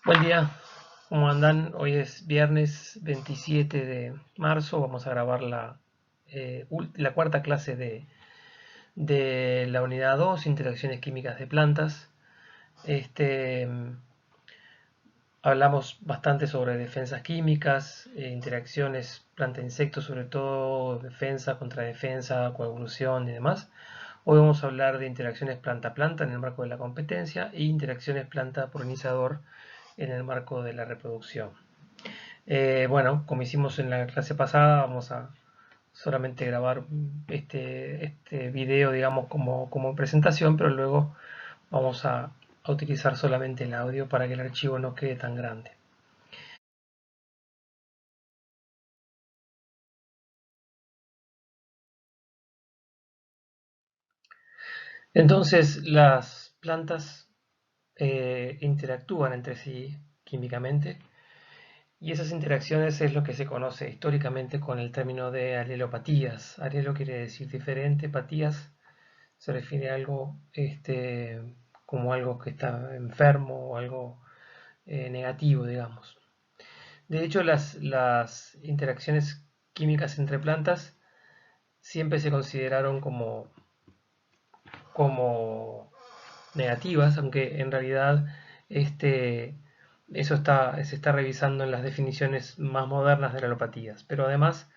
Buen día, ¿cómo andan? Hoy es viernes 27 de marzo, vamos a grabar la cuarta clase de la unidad 2, interacciones químicas de plantas. Este, Hablamos bastante sobre defensas químicas, interacciones planta-insecto, sobre todo defensa contra defensa, coevolución y demás. Hoy vamos a hablar de interacciones planta-planta en el marco de la competencia e interacciones planta-polinizador en el marco de la reproducción. Bueno, como hicimos en la clase pasada, vamos a solamente grabar este video, digamos, como presentación, pero luego vamos a utilizar solamente el audio para que el archivo no quede tan grande. Entonces, las plantas interactúan entre sí químicamente y esas interacciones es lo que se conoce históricamente con el término de alelopatías. Alelo quiere decir diferente, patías se refiere a algo como algo que está enfermo o algo negativo, digamos. De hecho, las interacciones químicas entre plantas siempre se consideraron como negativas, aunque en realidad este, se está revisando en las definiciones más modernas de las alopatías. Pero además,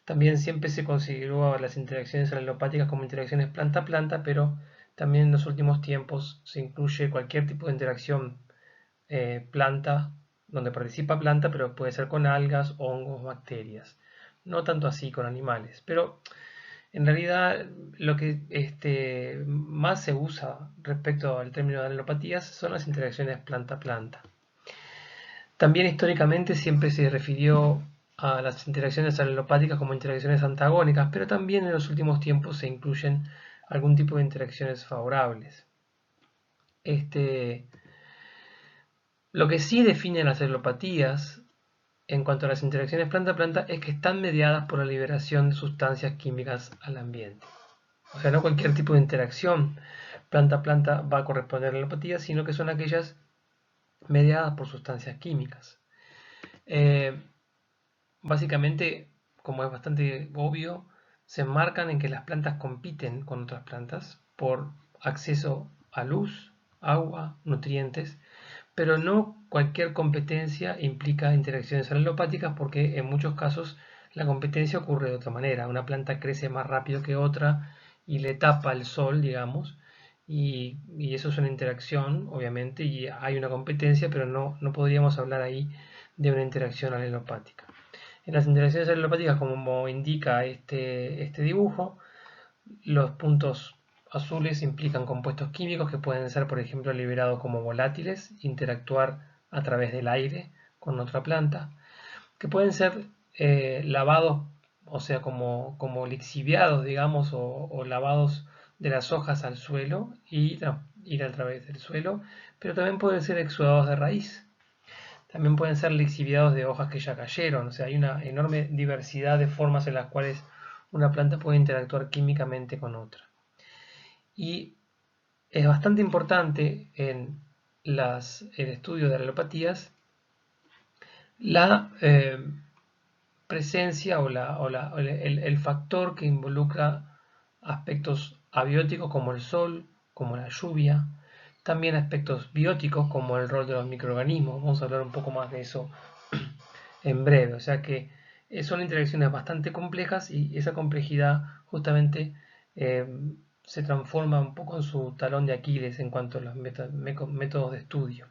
también siempre se consideró las interacciones alelopáticas como interacciones planta-planta, pero también en los últimos tiempos se incluye cualquier tipo de interacción planta, donde participa planta, pero puede ser con algas, hongos, bacterias. No tanto así con animales, pero en realidad lo que más se usa respecto al término de alelopatías son las interacciones planta-planta. También históricamente siempre se refirió a las interacciones alelopáticas como interacciones antagónicas, pero también en los últimos tiempos se incluyen algún tipo de interacciones favorables. Este, lo que sí define las alelopatías en cuanto a las interacciones planta-planta es que están mediadas por la liberación de sustancias químicas al ambiente. O sea, no cualquier tipo de interacción planta-planta va a corresponder a la alelopatía, sino que son aquellas mediadas por sustancias químicas. Eh, Básicamente, como es bastante obvio, se enmarcan en que las plantas compiten con otras plantas por acceso a luz, agua, nutrientes, pero no cualquier competencia implica interacciones alelopáticas porque en muchos casos la competencia ocurre de otra manera. Una planta crece más rápido que otra y le tapa el sol, digamos, y eso es una interacción, obviamente, y hay una competencia, pero no podríamos hablar ahí de una interacción alelopática. En las interacciones alelopáticas, como indica este dibujo, los puntos azules implican compuestos químicos que pueden ser, por ejemplo, liberados como volátiles, interactuar a través del aire con otra planta, que pueden ser lavados, o sea, como lixiviados, digamos, o lavados de las hojas al suelo y no, ir a través del suelo, pero también pueden ser exudados de raíz. También pueden ser lixiviados de hojas que ya cayeron, o sea, hay una enorme diversidad de formas en las cuales una planta puede interactuar químicamente con otra. Y es bastante importante en el estudio de alopatías la presencia o el factor que involucra aspectos abióticos como el sol, como la lluvia, también aspectos bióticos como el rol de los microorganismos. Vamos a hablar un poco más de eso en breve. O sea que son interacciones bastante complejas y esa complejidad justamente eh, se transforma un poco en su talón de Aquiles en cuanto a los métodos de estudio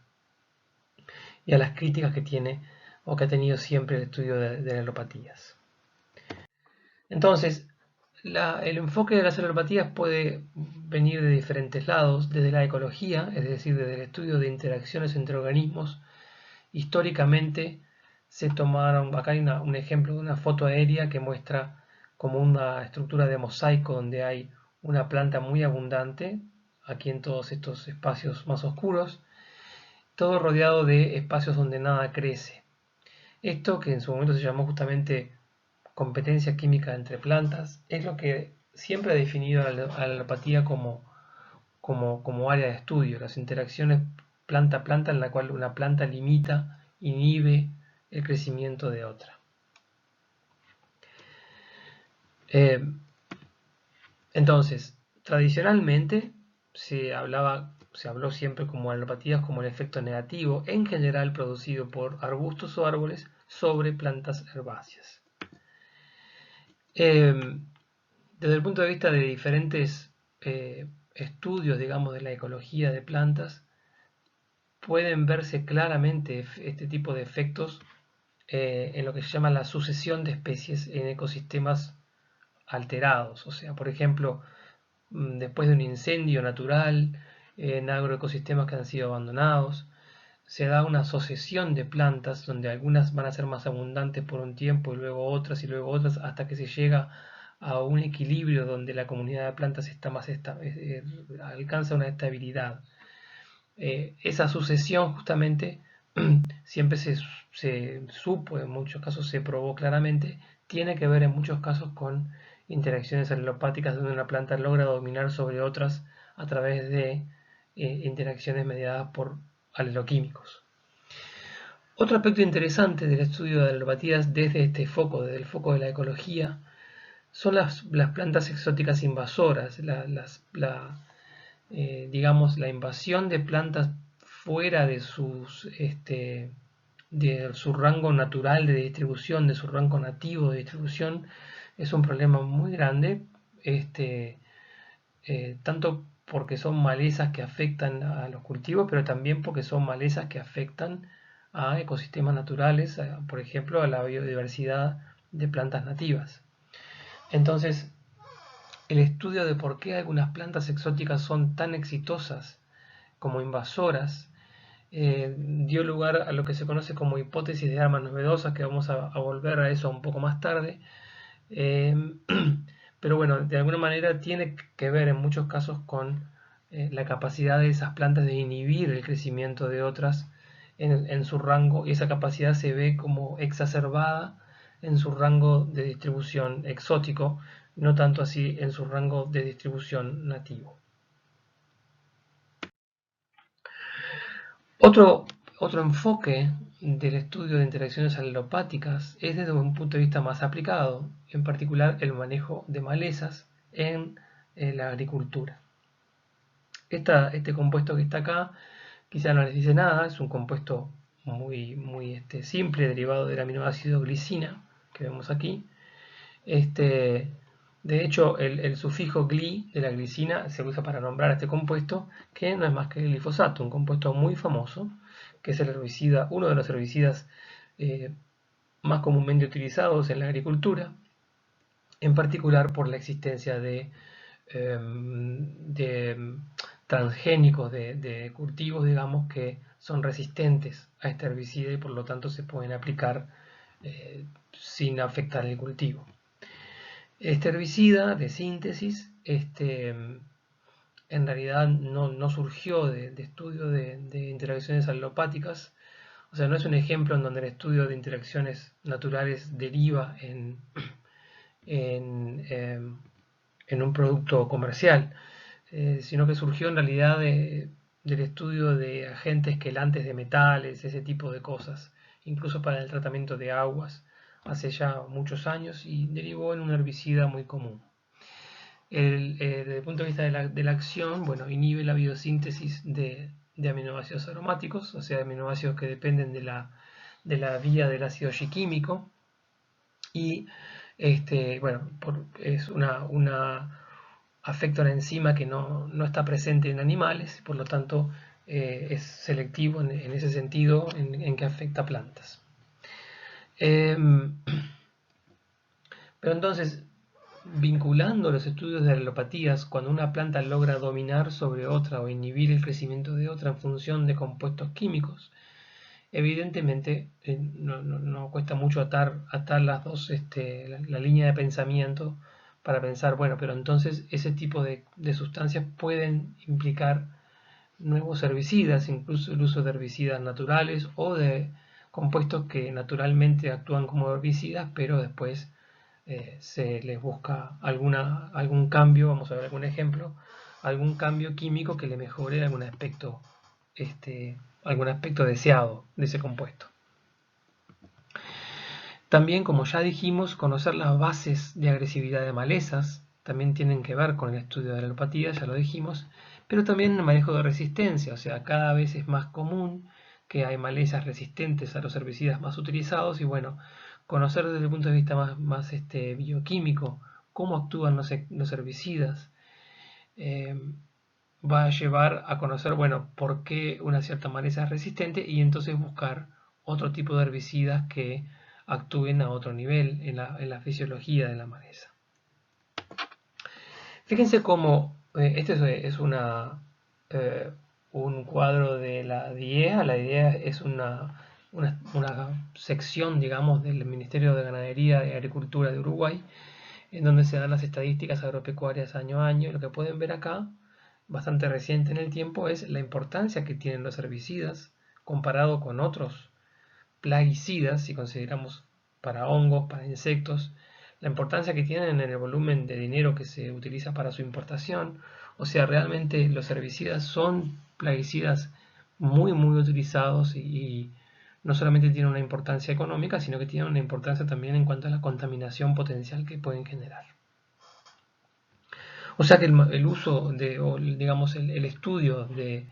y a las críticas que tiene o que ha tenido siempre el estudio de alopatías. Entonces, el enfoque de las alopatías puede venir de diferentes lados, desde la ecología, es decir, desde el estudio de interacciones entre organismos. Históricamente se tomaron, acá hay un ejemplo de una foto aérea que muestra como una estructura de mosaico donde hay una planta muy abundante, aquí en todos estos espacios más oscuros, todo rodeado de espacios donde nada crece. Esto, que en su momento se llamó justamente competencia química entre plantas, es lo que siempre ha definido a la alopatía como área de estudio, las interacciones planta a planta, en la cual una planta limita, inhibe el crecimiento de otra. Entonces, tradicionalmente se habló siempre como alopatías como el efecto negativo, en general producido por arbustos o árboles sobre plantas herbáceas. Desde el punto de vista de diferentes estudios, digamos, de la ecología de plantas, pueden verse claramente este tipo de efectos en lo que se llama la sucesión de especies en ecosistemas alterados. O sea, por ejemplo, después de un incendio natural, en agroecosistemas que han sido abandonados, se da una sucesión de plantas donde algunas van a ser más abundantes por un tiempo y luego otras hasta que se llega a un equilibrio donde la comunidad de plantas está más alcanza una estabilidad. Esa sucesión justamente siempre se supo, en muchos casos se probó claramente, tiene que ver en muchos casos con interacciones alelopáticas donde una planta logra dominar sobre otras a través de interacciones mediadas por aleloquímicos. Otro aspecto interesante del estudio de alopatías desde este foco, desde el foco de la ecología, son las plantas exóticas invasoras, digamos, la invasión de plantas fuera de su rango natural de distribución, de su rango nativo de distribución, es un problema muy grande, tanto porque son malezas que afectan a los cultivos, pero también porque son malezas que afectan a ecosistemas naturales, por ejemplo, a la biodiversidad de plantas nativas. Entonces, el estudio de por qué algunas plantas exóticas son tan exitosas como invasoras dio lugar a lo que se conoce como hipótesis de armas novedosas, que vamos a volver a eso un poco más tarde. Pero bueno, de alguna manera tiene que ver en muchos casos con la capacidad de esas plantas de inhibir el crecimiento de otras en su rango, y esa capacidad se ve como exacerbada en su rango de distribución exótico, no tanto así en su rango de distribución nativo. Otro enfoque del estudio de interacciones alelopáticas es desde un punto de vista más aplicado, en particular el manejo de malezas en la agricultura. Este compuesto que está acá quizá no les dice nada, es un compuesto muy simple, derivado del aminoácido glicina que vemos aquí. De hecho, el sufijo gli de la glicina se usa para nombrar este compuesto, que no es más que el glifosato, un compuesto muy famoso, que es el herbicida, uno de los herbicidas más comúnmente utilizados en la agricultura, en particular por la existencia de transgénicos de cultivos, digamos, que son resistentes a este herbicida y por lo tanto se pueden aplicar sin afectar el cultivo. Este herbicida de síntesis en realidad no surgió de estudio de interacciones alelopáticas, o sea, no es un ejemplo en donde el estudio de interacciones naturales deriva en un producto comercial, sino que surgió en realidad del estudio de agentes quelantes de metales, ese tipo de cosas, incluso para el tratamiento de aguas, hace ya muchos años, y derivó en un herbicida muy común. Desde el punto de vista de la acción, bueno, inhibe la biosíntesis de aminoácidos aromáticos, o sea, aminoácidos que dependen de la vía del ácido químico, y bueno, afecta una enzima que no está presente en animales, por lo tanto es selectivo en ese sentido en que afecta a plantas. Pero entonces, vinculando los estudios de alopatías, cuando una planta logra dominar sobre otra o inhibir el crecimiento de otra en función de compuestos químicos, evidentemente no cuesta mucho atar las dos, la línea de pensamiento para pensar, bueno, pero entonces ese tipo de sustancias pueden implicar nuevos herbicidas, incluso el uso de herbicidas naturales o de compuestos que naturalmente actúan como herbicidas, pero después se les busca algún cambio, vamos a ver algún ejemplo, algún cambio químico que le mejore algún aspecto algún aspecto deseado de ese compuesto. También, como ya dijimos, conocer las bases de agresividad de malezas también tienen que ver con el estudio de la alopatía, ya lo dijimos, pero también el manejo de resistencia, o sea, cada vez es más común que hay malezas resistentes a los herbicidas más utilizados y bueno, conocer desde el punto de vista más bioquímico cómo actúan los herbicidas va a llevar a conocer, bueno, por qué una cierta maleza es resistente y entonces buscar otro tipo de herbicidas que actúen a otro nivel en la fisiología de la maleza. Fíjense cómo este es un cuadro de la DIEA. La DIEA es una sección, digamos, del Ministerio de Ganadería y Agricultura de Uruguay, en donde se dan las estadísticas agropecuarias año a año. Y lo que pueden ver acá, bastante reciente en el tiempo, es la importancia que tienen los herbicidas comparado con otros plaguicidas, si consideramos para hongos, para insectos, la importancia que tienen en el volumen de dinero que se utiliza para su importación. O sea, realmente los herbicidas son plaguicidas muy utilizados y no solamente tienen una importancia económica, sino que tienen una importancia también en cuanto a la contaminación potencial que pueden generar. O sea que el uso de, o digamos, el estudio de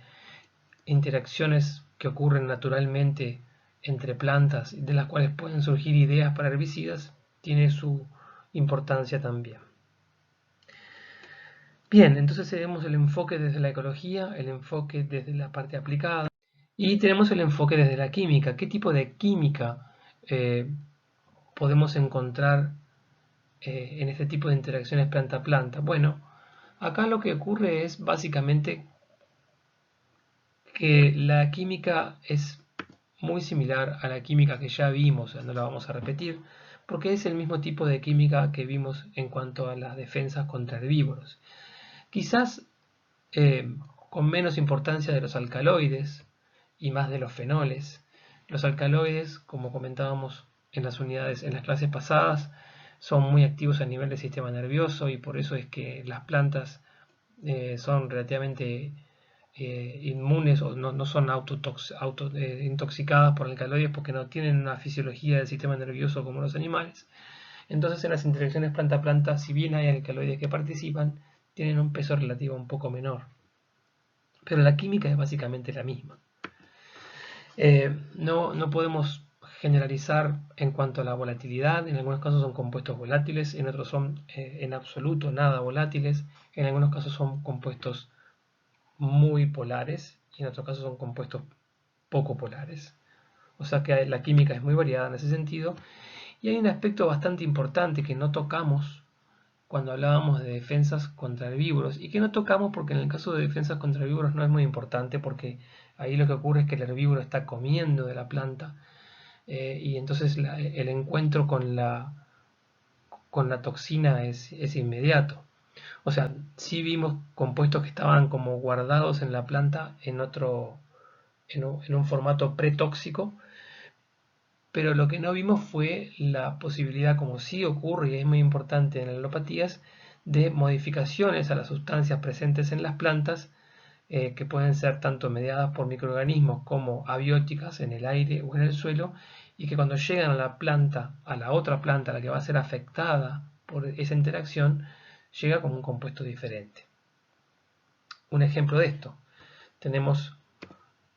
interacciones que ocurren naturalmente entre plantas, de las cuales pueden surgir ideas para herbicidas, tiene su importancia también. Bien, entonces tenemos el enfoque desde la ecología, el enfoque desde la parte aplicada y tenemos el enfoque desde la química. ¿Qué tipo de química podemos encontrar en este tipo de interacciones planta-planta? Bueno, acá lo que ocurre es básicamente que la química es muy similar a la química que ya vimos, no la vamos a repetir, porque es el mismo tipo de química que vimos en cuanto a las defensas contra herbívoros. Quizás con menos importancia de los alcaloides y más de los fenoles. Los alcaloides, como comentábamos en las unidades, en las clases pasadas, son muy activos a nivel del sistema nervioso y por eso es que las plantas son relativamente inmunes o no son intoxicadas por alcaloides porque no tienen una fisiología del sistema nervioso como los animales. Entonces en las interacciones planta-planta, si bien hay alcaloides que participan, tienen un peso relativo un poco menor. Pero la química es básicamente la misma. No podemos generalizar en cuanto a la volatilidad. En algunos casos son compuestos volátiles, en otros son en absoluto nada volátiles, en algunos casos son compuestos muy polares y en otros casos son compuestos poco polares. O sea que la química es muy variada en ese sentido. Y hay un aspecto bastante importante que no tocamos cuando hablábamos de defensas contra herbívoros y que no tocamos porque en el caso de defensas contra herbívoros no es muy importante porque ahí lo que ocurre es que el herbívoro está comiendo de la planta y entonces el encuentro con la toxina es inmediato. O sea, sí vimos compuestos que estaban como guardados en la planta en un formato pretóxico, pero lo que no vimos fue la posibilidad, como sí ocurre y es muy importante en las alopatías, de modificaciones a las sustancias presentes en las plantas que pueden ser tanto mediadas por microorganismos como abióticas en el aire o en el suelo y que cuando llegan a la planta, a la otra planta, a la que va a ser afectada por esa interacción, llega como un compuesto diferente. Un ejemplo de esto, tenemos,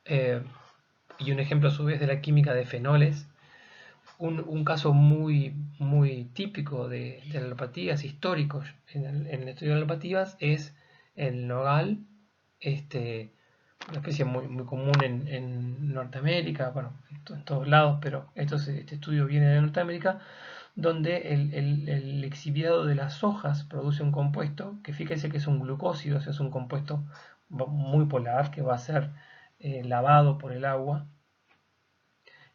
y un ejemplo a su vez de la química de fenoles, un caso muy típico de alopatías históricos en el estudio de alopatías es el nogal, una especie muy común en Norteamérica, bueno, en todos lados, pero este estudio viene de Norteamérica, donde el exhibiado de las hojas produce un compuesto que fíjese que es un glucósido, o sea, es un compuesto muy polar que va a ser lavado por el agua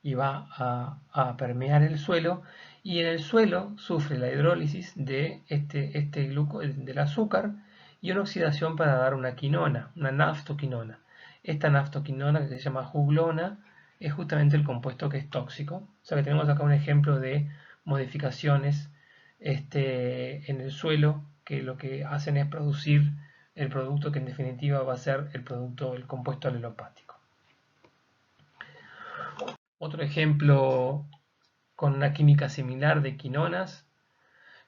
y va permear el suelo y en el suelo sufre la hidrólisis de del azúcar y una oxidación para dar una quinona, una naftoquinona. Esta naftoquinona que se llama juglona es justamente el compuesto que es tóxico. O sea que tenemos acá un ejemplo de modificaciones en el suelo que lo que hacen es producir el producto que en definitiva va a ser el compuesto alelopático. Otro ejemplo con una química similar de quinonas,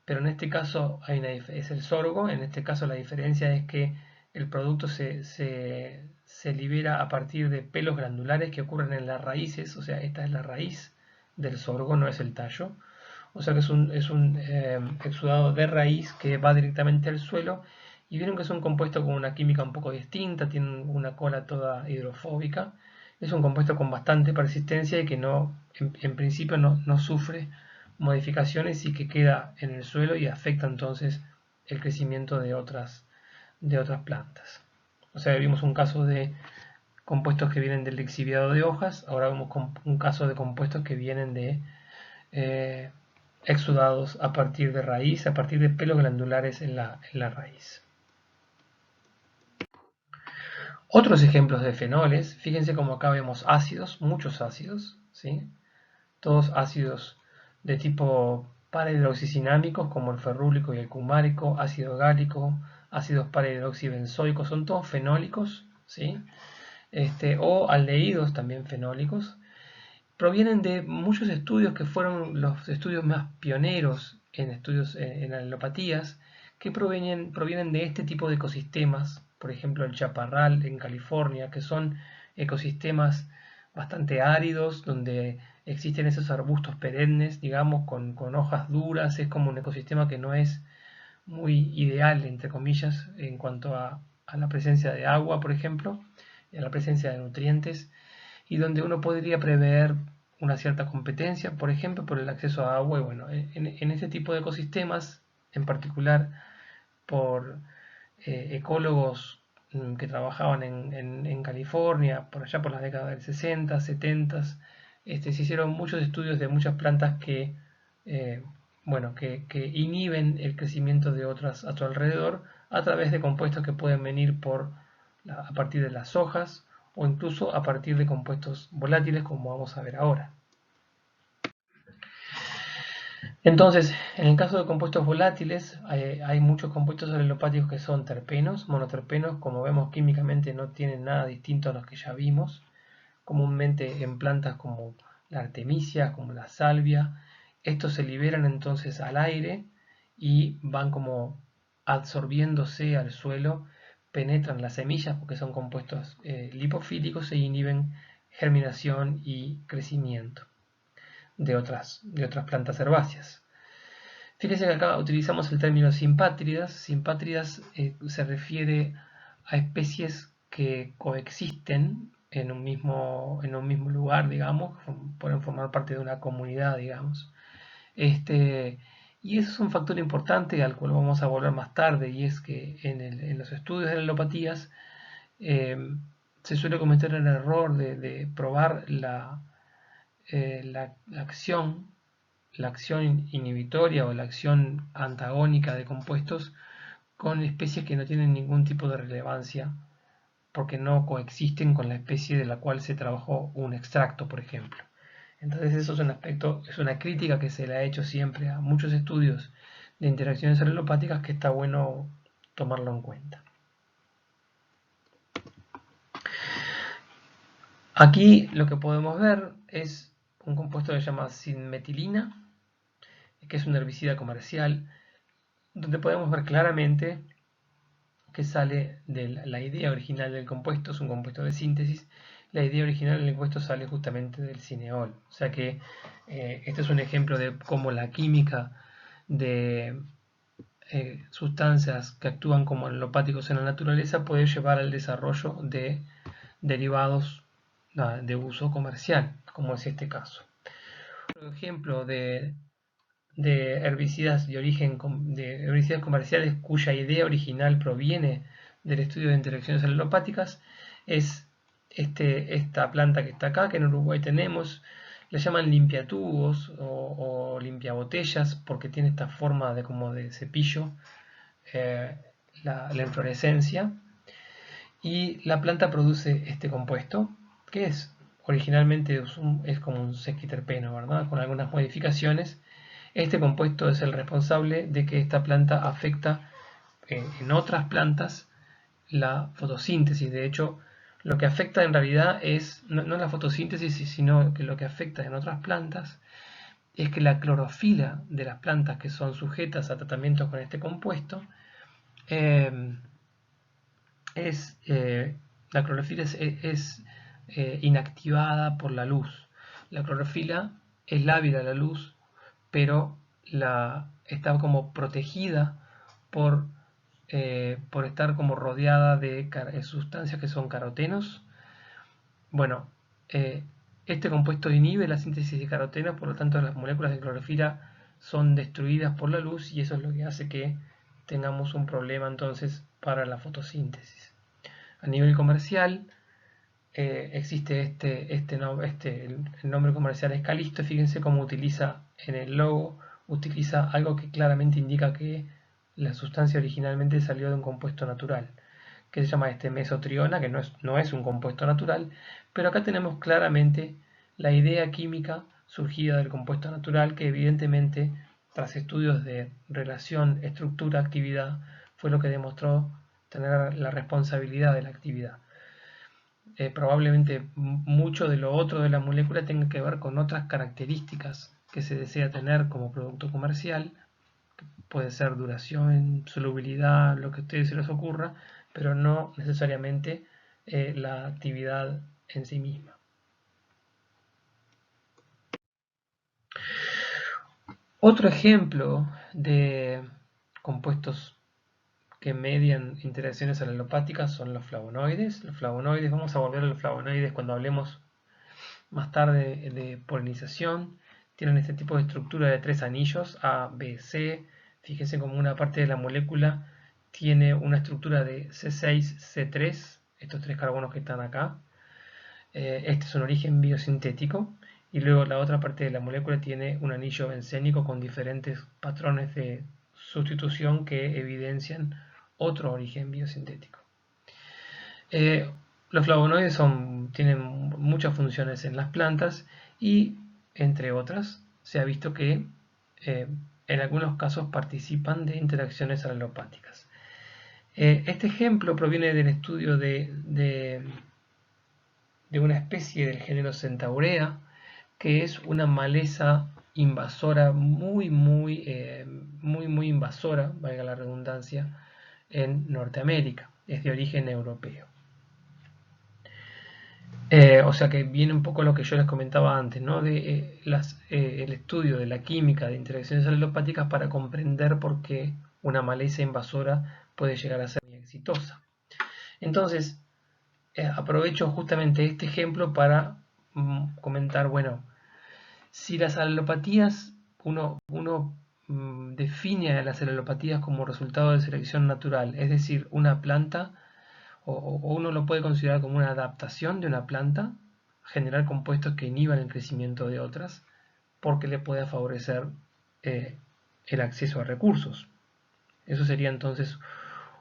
pero en este caso es el sorgo. En este caso la diferencia es que el producto se libera a partir de pelos glandulares que ocurren en las raíces, o sea, esta es la raíz del sorgo, no es el tallo. O sea que es un exudado de raíz que va directamente al suelo, y vieron que es un compuesto con una química un poco distinta, tiene una cola toda hidrofóbica. Es un compuesto con bastante persistencia y que en principio no sufre modificaciones y que queda en el suelo y afecta entonces el crecimiento de otras plantas. O sea, vimos un caso de compuestos que vienen del lixiviado de hojas, ahora vemos un caso de compuestos que vienen de eh, exudados a partir de raíz, a partir de pelos glandulares en la raíz. Otros ejemplos de fenoles, fíjense como acá vemos ácidos, muchos ácidos, ¿sí? Todos ácidos de tipo para-hidroxicinámicos como el ferrúlico y el cumárico, ácido gálico, ácidos para-hidroxibenzoicos, son todos fenólicos, ¿sí? O aldehídos también fenólicos. Provienen de muchos estudios que fueron los estudios más pioneros en estudios en alopatías, que provienen de este tipo de ecosistemas, por ejemplo el chaparral en California, que son ecosistemas bastante áridos, donde existen esos arbustos perennes, digamos, con hojas duras. Es como un ecosistema que no es muy ideal, entre comillas, en cuanto a la presencia de agua, por ejemplo, y a la presencia de nutrientes, y donde uno podría prever una cierta competencia, por ejemplo, por el acceso a agua. Y bueno, en este tipo de ecosistemas, en particular por ecólogos que trabajaban en California, por allá por las décadas del 60, 70, se hicieron muchos estudios de muchas plantas eh, que inhiben el crecimiento de otras a su alrededor a través de compuestos que pueden venir a partir de las hojas o incluso a partir de compuestos volátiles, como vamos a ver ahora. Entonces, en el caso de compuestos volátiles, hay muchos compuestos alelopáticos que son terpenos, monoterpenos. Como vemos, químicamente no tienen nada distinto a los que ya vimos, comúnmente en plantas como la artemisia, como la salvia. Estos se liberan entonces al aire y van como absorbiéndose al suelo, penetran las semillas porque son compuestos lipofílicos e inhiben germinación y crecimiento de otras plantas herbáceas. Fíjense que acá utilizamos el término simpátridas. Simpátridas se refiere a especies que coexisten en un mismo lugar, digamos, pueden formar parte de una comunidad, digamos. Y eso es un factor importante al cual vamos a volver más tarde, y es que en los estudios de alopatías eh, se suele cometer el error de probar la acción inhibitoria o la acción antagónica de compuestos con especies que no tienen ningún tipo de relevancia porque no coexisten con la especie de la cual se trabajó un extracto, por ejemplo. Entonces eso es un aspecto, es una crítica que se le ha hecho siempre a muchos estudios de interacciones alelopáticas, que está bueno tomarlo en cuenta. Aquí lo que podemos ver es un compuesto que se llama sinmetilina, que es un herbicida comercial, donde podemos ver claramente que sale de la idea original del compuesto. Es un compuesto de síntesis. La idea original del compuesto sale justamente del cineol. O sea que este es un ejemplo de cómo la química de sustancias que actúan como alopáticos en la naturaleza puede llevar al desarrollo de derivados de uso comercial, como es este caso. Otro ejemplo de herbicidas de herbicidas comerciales cuya idea original proviene del estudio de interacciones alelopáticas es esta planta que está acá, que en Uruguay tenemos. La llaman limpiatubos o limpiabotellas porque tiene esta forma como de cepillo, la inflorescencia, y la planta produce este compuesto que originalmente es como un sesquiterpeno, ¿verdad? Con algunas modificaciones. Este compuesto es el responsable de que esta planta afecta en otras plantas la fotosíntesis. De hecho, Lo que afecta en realidad es no la fotosíntesis, sino que lo que afecta en otras plantas es que la clorofila de las plantas que son sujetas a tratamientos con este compuesto eh, es, la clorofila es inactivada por la luz. La clorofila es lábil a la luz, pero está como protegida por estar como rodeada de sustancias que son carotenos. Bueno, este compuesto inhibe la síntesis de carotenos, por lo tanto las moléculas de clorofila son destruidas por la luz y eso es lo que hace que tengamos un problema entonces para la fotosíntesis. A nivel comercial existe el nombre comercial es Calisto. Fíjense cómo utiliza en el logo, utiliza algo que claramente indica que la sustancia originalmente salió de un compuesto natural, que se llama mesotriona, que no es un compuesto natural, pero acá tenemos claramente la idea química surgida del compuesto natural, que evidentemente, tras estudios de relación, estructura, actividad, fue lo que demostró tener la responsabilidad de la actividad. Probablemente mucho de lo otro de la molécula tenga que ver con otras características que se desea tener como producto comercial. Puede ser duración, solubilidad, lo que a ustedes se les ocurra, pero no necesariamente la actividad en sí misma. Otro ejemplo de compuestos que median interacciones alelopáticas son los flavonoides. Los flavonoides, vamos a volver a los flavonoides cuando hablemos más tarde de polinización. Tienen este tipo de estructura de 3 anillos, A, B, C. Fíjense como una parte de la molécula tiene una estructura de C6, C3, estos 3 carbonos que están acá. Este es un origen biosintético. Y luego la otra parte de la molécula tiene un anillo bencénico con diferentes patrones de sustitución que evidencian otro origen biosintético. Los flavonoides tienen muchas funciones en las plantas y, entre otras, se ha visto que en algunos casos participan de interacciones alelopáticas. Este ejemplo proviene del estudio de una especie del género Centaurea, que es una maleza invasora muy invasora, valga la redundancia, en Norteamérica. Es de origen europeo. O sea que viene un poco lo que yo les comentaba antes, ¿no? De el estudio de la química de interacciones alelopáticas para comprender por qué una maleza invasora puede llegar a ser muy exitosa. Entonces, aprovecho justamente este ejemplo para comentar, bueno, si las alelopatías, uno define a las alelopatías como resultado de selección natural, es decir, una planta, o uno lo puede considerar como una adaptación de una planta, generar compuestos que inhiban el crecimiento de otras, porque le puede favorecer el acceso a recursos. Eso sería entonces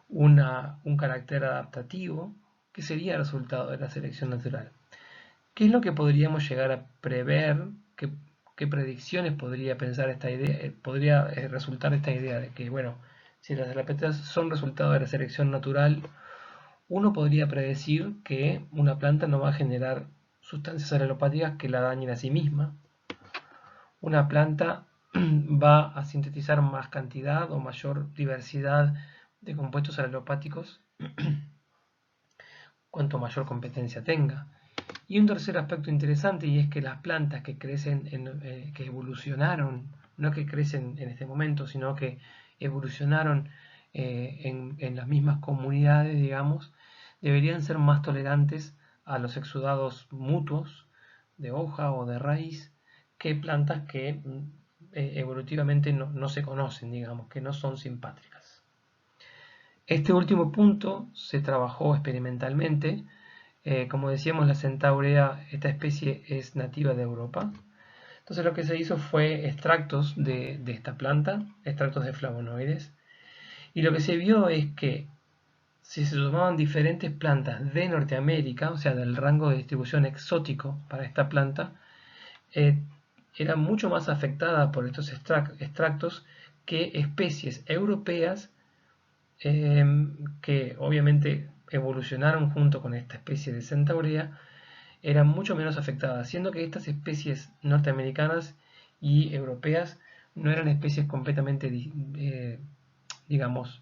un carácter adaptativo que sería el resultado de la selección natural. ¿Qué es lo que podríamos llegar a prever? ¿Qué predicciones podría pensar esta idea? Podría resultar esta idea de que, bueno, si las alelopatías son resultado de la selección natural, uno podría predecir que una planta no va a generar sustancias alelopáticas que la dañen a sí misma. Una planta va a sintetizar más cantidad o mayor diversidad de compuestos alelopáticos cuanto mayor competencia tenga. Y un tercer aspecto interesante, y es que las plantas que crecen, que evolucionaron, no que crecen en este momento, sino que evolucionaron en las mismas comunidades, digamos, deberían ser más tolerantes a los exudados mutuos de hoja o de raíz que plantas que evolutivamente no se conocen, digamos, que no son simpátricas. Este último punto se trabajó experimentalmente. Como decíamos, la centaurea, esta especie es nativa de Europa. Entonces lo que se hizo fue extractos de esta planta, extractos de flavonoides, y lo que se vio es que si se tomaban diferentes plantas de Norteamérica, o sea, del rango de distribución exótico para esta planta, era mucho más afectada por estos extractos que especies europeas que obviamente evolucionaron junto con esta especie de Centaurea eran mucho menos afectadas, siendo que estas especies norteamericanas y europeas no eran especies completamente, digamos,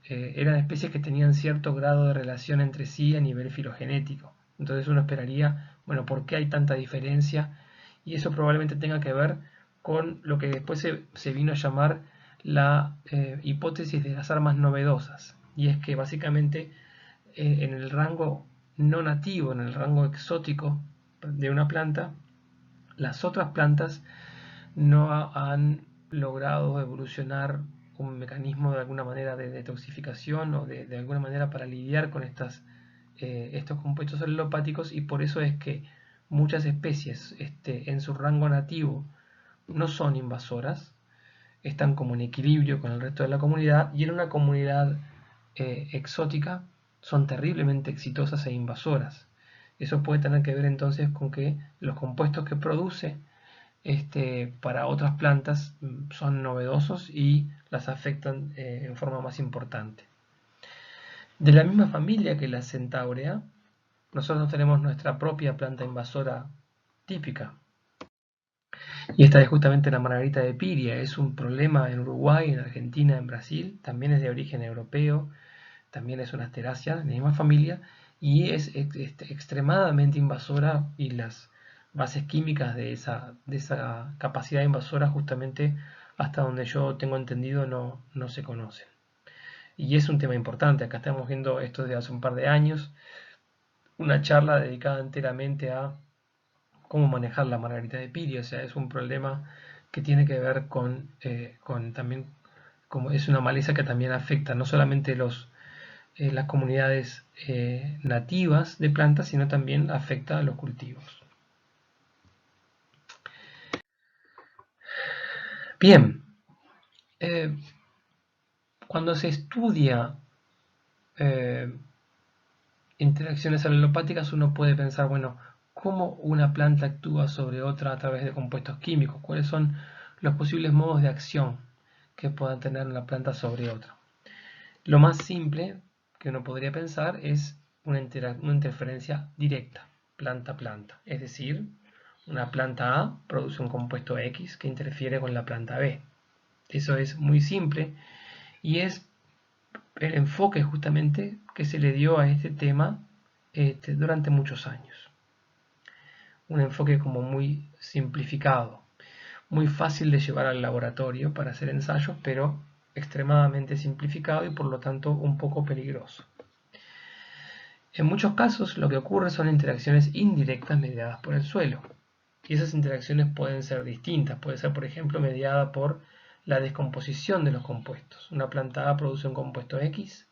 eran especies que tenían cierto grado de relación entre sí a nivel filogenético. Entonces uno esperaría, bueno, ¿por qué hay tanta diferencia? Y eso probablemente tenga que ver con lo que después se vino a llamar la hipótesis de las armas novedosas. Y es que básicamente en el rango no nativo, en el rango exótico de una planta, las otras plantas no han logrado evolucionar un mecanismo de alguna manera de detoxificación o de alguna manera para lidiar con estos compuestos alelopáticos, y por eso es que muchas especies en su rango nativo no son invasoras, están como en equilibrio con el resto de la comunidad, y en una comunidad exótica son terriblemente exitosas e invasoras. Eso puede tener que ver entonces con que los compuestos que produce para otras plantas son novedosos y las afectan en forma más importante. De la misma familia que la Centaurea, nosotros tenemos nuestra propia planta invasora típica. Y esta es justamente la margarita de Piria. Es un problema en Uruguay, en Argentina, en Brasil. También es de origen europeo. También es una asterácea de la misma familia. Y es extremadamente invasora, y las bases químicas de esa capacidad invasora, justamente hasta donde yo tengo entendido, no se conocen. Y es un tema importante. Acá estamos viendo esto desde hace un par de años. Una charla dedicada enteramente a cómo manejar la margarita de Piria. O sea, es un problema que tiene que ver con también, como es una maleza que también afecta no solamente las comunidades nativas de plantas, sino también afecta a los cultivos. Bien, cuando se estudia interacciones alelopáticas, uno puede pensar, bueno, ¿cómo una planta actúa sobre otra a través de compuestos químicos? ¿Cuáles son los posibles modos de acción que pueda tener una planta sobre otra? Lo más simple que uno podría pensar es una interferencia directa, planta a planta. Es decir, una planta A produce un compuesto X que interfiere con la planta B. Eso es muy simple y es el enfoque justamente que se le dio a este tema durante muchos años. Un enfoque como muy simplificado, muy fácil de llevar al laboratorio para hacer ensayos, pero extremadamente simplificado y por lo tanto un poco peligroso. En muchos casos lo que ocurre son interacciones indirectas mediadas por el suelo. Y esas interacciones pueden ser distintas. Puede ser, por ejemplo, mediada por la descomposición de los compuestos. Una planta A produce un compuesto X,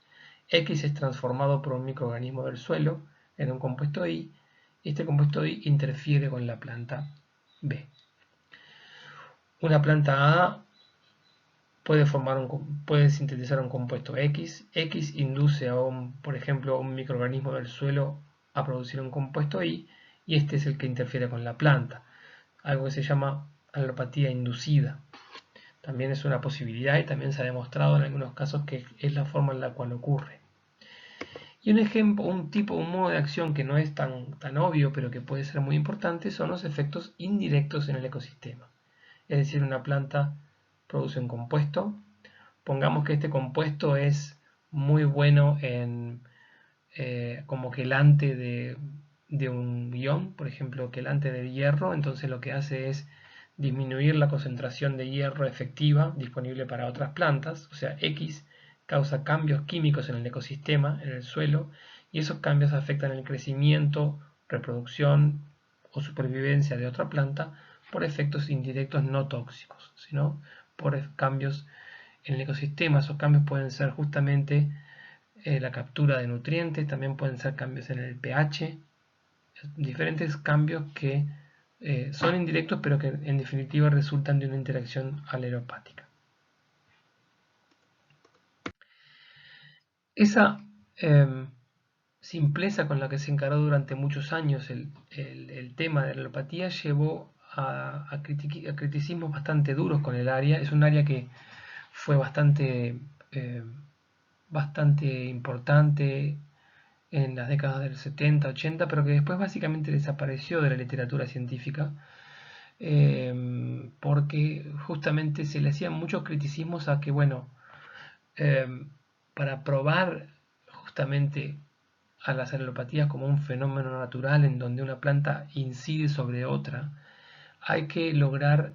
X es transformado por un microorganismo del suelo en un compuesto Y, y este compuesto Y interfiere con la planta B. Una planta A puede sintetizar un compuesto X, X induce por ejemplo, a un microorganismo del suelo a producir un compuesto Y, y este es el que interfiere con la planta, algo que se llama alelopatía inducida. También es una posibilidad y también se ha demostrado en algunos casos que es la forma en la cual ocurre. Y un ejemplo, un modo de acción que no es tan obvio, pero que puede ser muy importante, son los efectos indirectos en el ecosistema. Es decir, una planta produce un compuesto. Pongamos que este compuesto es muy bueno como quelante de un ion, por ejemplo, quelante de hierro. Entonces lo que hace es disminuir la concentración de hierro efectiva disponible para otras plantas. O sea, X causa cambios químicos en el ecosistema, en el suelo, y esos cambios afectan el crecimiento, reproducción o supervivencia de otra planta por efectos indirectos no tóxicos, sino por cambios en el ecosistema. Esos cambios pueden ser justamente la captura de nutrientes, también pueden ser cambios en el pH, diferentes cambios que son indirectos pero que en definitiva resultan de una interacción alelopática. Esa simpleza con la que se encaró durante muchos años el tema de la alelopatía llevó a criticismos bastante duros con el área. Es un área que fue bastante importante en las décadas del 70, 80, pero que después básicamente desapareció de la literatura científica, porque justamente se le hacían muchos criticismos a que, bueno, para probar justamente a las alopatías como un fenómeno natural en donde una planta incide sobre otra, hay que lograr,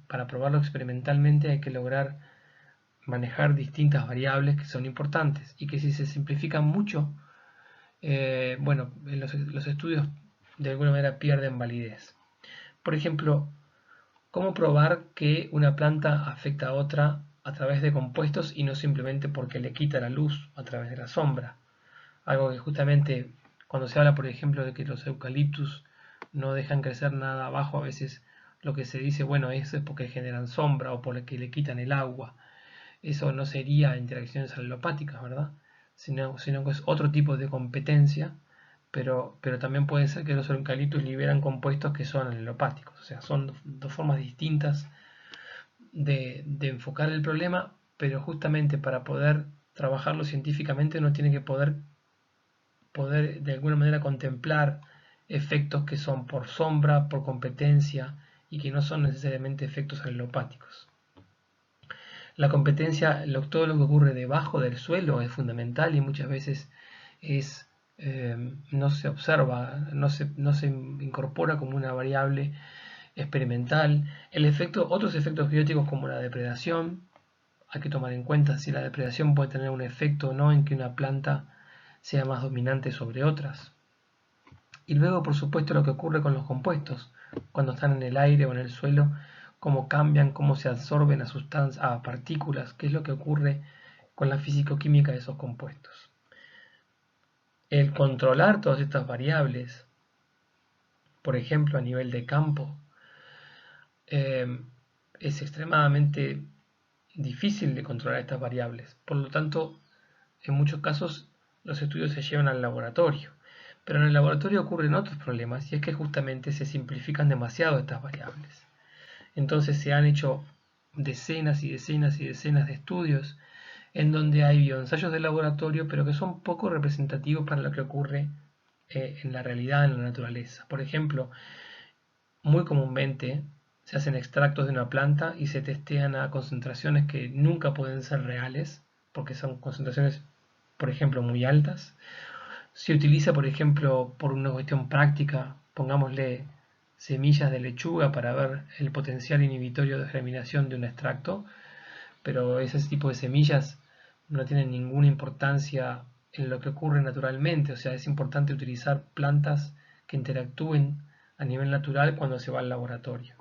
para probarlo experimentalmente, hay que lograr manejar distintas variables que son importantes y que si se simplifican mucho, bueno, los estudios de alguna manera pierden validez. Por ejemplo, ¿cómo probar que una planta afecta a otra a través de compuestos y no simplemente porque le quita la luz a través de la sombra? Algo que justamente cuando se habla, por ejemplo, de que los eucaliptus no dejan crecer nada abajo, a veces lo que se dice, bueno, eso es porque generan sombra o porque le quitan el agua. Eso no sería interacciones alelopáticas, ¿verdad? Sino que es otro tipo de competencia, pero también puede ser que los eucaliptus liberan compuestos que son alelopáticos. O sea, son dos formas distintas de enfocar el problema, pero justamente para poder trabajarlo científicamente uno tiene que poder de alguna manera contemplar efectos que son por sombra, por competencia y que no son necesariamente efectos alelopáticos. La competencia, todo lo que ocurre debajo del suelo es fundamental y muchas veces es, no se observa, no se incorpora como una variable experimental. Otros efectos bióticos como la depredación, hay que tomar en cuenta si la depredación puede tener un efecto o no en que una planta sea más dominante sobre otras. Y luego, por supuesto, lo que ocurre con los compuestos, cuando están en el aire o en el suelo, cómo cambian, cómo se absorben a partículas, qué es lo que ocurre con la físico-química de esos compuestos. El controlar todas estas variables, por ejemplo, a nivel de campo, es extremadamente difícil de controlar estas variables. Por lo tanto, en muchos casos los estudios se llevan al laboratorio. Pero en el laboratorio ocurren otros problemas y es que justamente se simplifican demasiado estas variables. Entonces se han hecho decenas y decenas y decenas de estudios en donde hay bioensayos de laboratorio pero que son poco representativos para lo que ocurre en la realidad, en la naturaleza. Por ejemplo, muy comúnmente se hacen extractos de una planta y se testean a concentraciones que nunca pueden ser reales porque son concentraciones, por ejemplo, muy altas. Se utiliza, por ejemplo, por una cuestión práctica, pongámosle semillas de lechuga para ver el potencial inhibitorio de germinación de un extracto, pero ese tipo de semillas no tienen ninguna importancia en lo que ocurre naturalmente, o sea, es importante utilizar plantas que interactúen a nivel natural cuando se va al laboratorio.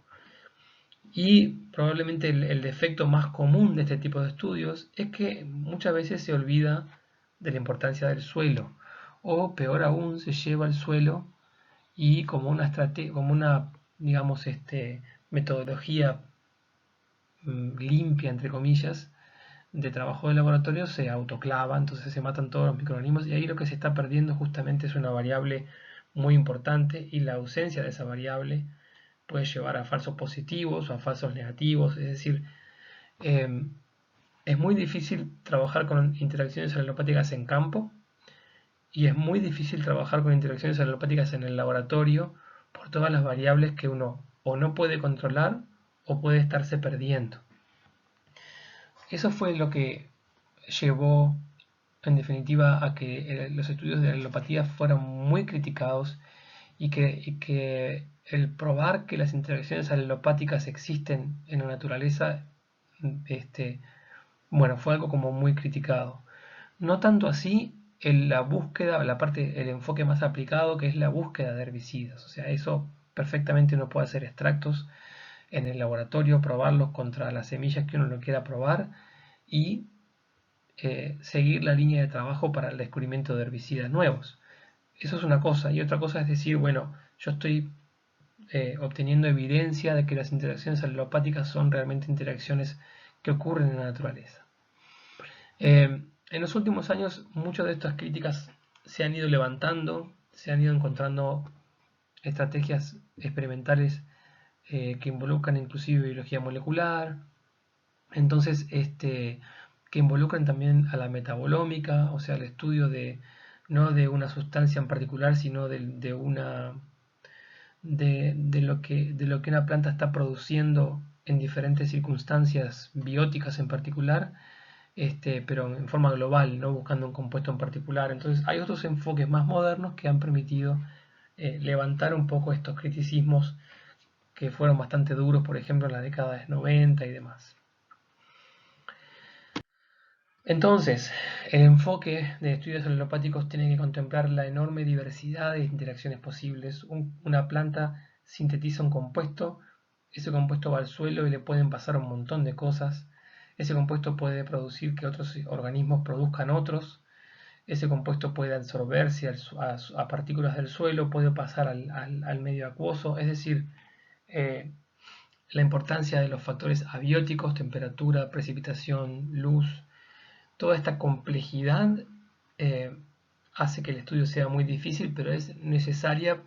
Y probablemente el defecto más común de este tipo de estudios es que muchas veces se olvida de la importancia del suelo, o peor aún, se lleva el suelo y como una digamos, metodología limpia, entre comillas, de trabajo de laboratorio se autoclava, entonces se matan todos los microorganismos y ahí lo que se está perdiendo justamente es una variable muy importante y la ausencia de esa variable puede llevar a falsos positivos o a falsos negativos, es decir, eh, es muy difícil trabajar con interacciones alelopáticas en campo y es muy difícil trabajar con interacciones alelopáticas en el laboratorio por todas las variables que uno o no puede controlar o puede estarse perdiendo. Eso fue lo que llevó en definitiva a que los estudios de alelopatía fueran muy criticados y que el probar que las interacciones alelopáticas existen en la naturaleza, bueno, fue algo como muy criticado. No tanto así en la búsqueda, el enfoque más aplicado que es la búsqueda de herbicidas. O sea, eso perfectamente uno puede hacer extractos en el laboratorio, probarlos contra las semillas que uno lo quiera probar y seguir la línea de trabajo para el descubrimiento de herbicidas nuevos. Eso es una cosa. Y otra cosa es decir, bueno, yo estoy obteniendo evidencia de que las interacciones alelopáticas son realmente interacciones que ocurren en la naturaleza. En los últimos años muchas de estas críticas se han ido levantando, se han ido encontrando estrategias experimentales que involucran inclusive biología molecular, entonces que involucran también a la metabolómica, o sea, el estudio de no de una sustancia en particular, sino de lo que una planta está produciendo en diferentes circunstancias bióticas en particular, pero en forma global, no buscando un compuesto en particular. Entonces hay otros enfoques más modernos que han permitido levantar un poco estos criticismos que fueron bastante duros, por ejemplo, en la década de 90 y demás. Entonces, el enfoque de estudios alelopáticos tiene que contemplar la enorme diversidad de interacciones posibles. Una planta sintetiza un compuesto, ese compuesto va al suelo y le pueden pasar un montón de cosas. Ese compuesto puede producir que otros organismos produzcan otros. Ese compuesto puede absorberse a partículas del suelo, puede pasar al medio acuoso. Es decir, eh, la importancia de los factores abióticos, temperatura, precipitación, luz, toda esta complejidad eh, hace que el estudio sea muy difícil, pero es necesaria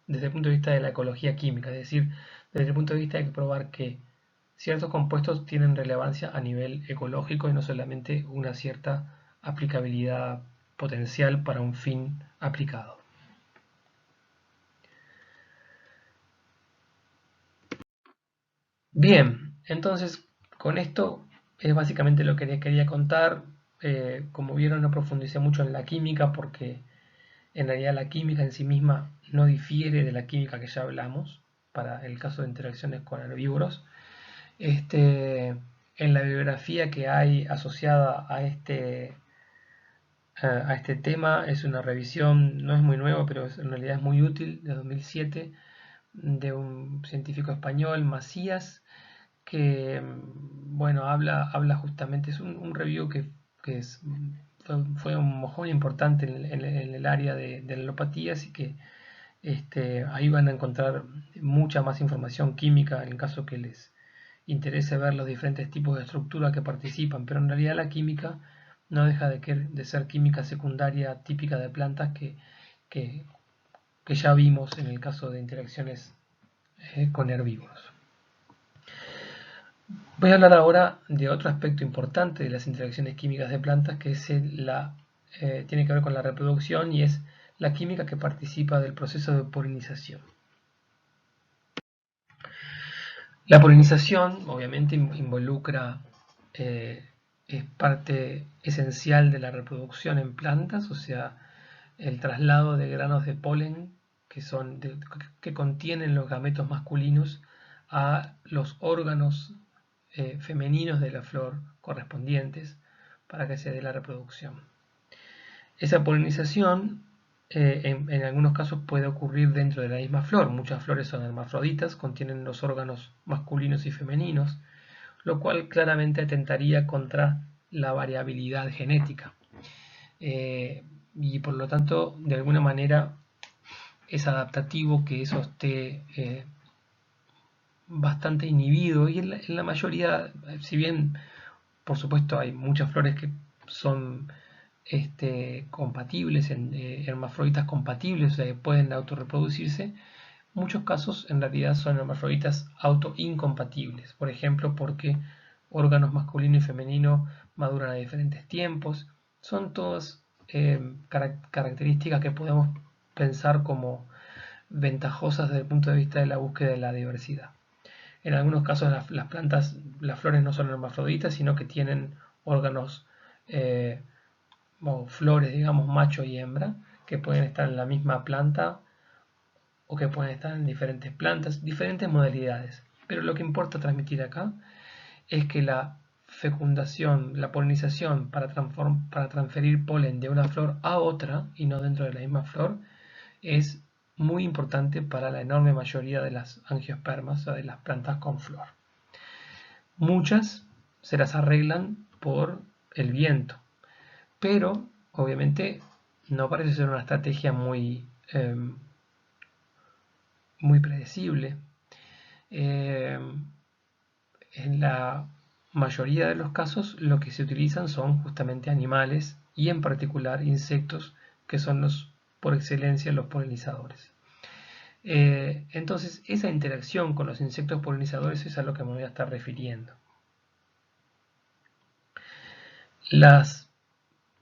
desde el punto de vista de la ecología química, es decir, desde el punto de vista de probar que ciertos compuestos tienen relevancia a nivel ecológico y no solamente una cierta aplicabilidad potencial para un fin aplicado. Bien, entonces con esto es básicamente lo que les quería contar. Como vieron, no profundicé mucho en la química porque en realidad la química en sí misma no difiere de la química que ya hablamos para el caso de interacciones con herbívoros. En la bibliografía que hay asociada a este tema es una revisión, no es muy nueva, pero en realidad es muy útil, de 2007, de un científico español, Macías, que bueno, habla justamente, es un review que fue un mojón importante en el área de la alopatía, así que ahí van a encontrar mucha más información química en caso que les interese ver los diferentes tipos de estructuras que participan, pero en realidad la química no deja de ser química secundaria típica de plantas que, que ya vimos en el caso de interacciones con herbívoros. Voy a hablar ahora de otro aspecto importante de las interacciones químicas de plantas, que es tiene que ver con la reproducción y es la química que participa del proceso de polinización. La polinización obviamente involucra, es parte esencial de la reproducción en plantas, o sea, el traslado de granos de polen que contienen los gametos masculinos a los órganos femeninos de la flor correspondientes para que se dé la reproducción. Esa polinización en algunos casos puede ocurrir dentro de la misma flor. Muchas flores son hermafroditas, contienen los órganos masculinos y femeninos, lo cual claramente atentaría contra la variabilidad genética. Y por lo tanto, de alguna manera, es adaptativo que eso esté bastante inhibido. Y en la mayoría, si bien por supuesto hay muchas flores que son compatibles, hermafroditas compatibles, o sea, que pueden autorreproducirse. Muchos casos en realidad son hermafroditas autoincompatibles, por ejemplo, porque órganos masculino y femenino maduran a diferentes tiempos. Son todas características que podemos pensar como ventajosas desde el punto de vista de la búsqueda de la diversidad. En algunos casos las plantas, las flores no son hermafroditas, sino que tienen órganos o flores, digamos, macho y hembra, que pueden estar en la misma planta o que pueden estar en diferentes plantas, diferentes modalidades. Pero lo que importa transmitir acá es que la fecundación, la polinización para transferir polen de una flor a otra y no dentro de la misma flor es muy importante para la enorme mayoría de las angiospermas o de las plantas con flor. Muchas se las arreglan por el viento, pero obviamente no parece ser una estrategia muy predecible. En la mayoría de los casos lo que se utilizan son justamente animales y en particular insectos, que son por excelencia los polinizadores. Entonces esa interacción con los insectos polinizadores es a lo que me voy a estar refiriendo. Las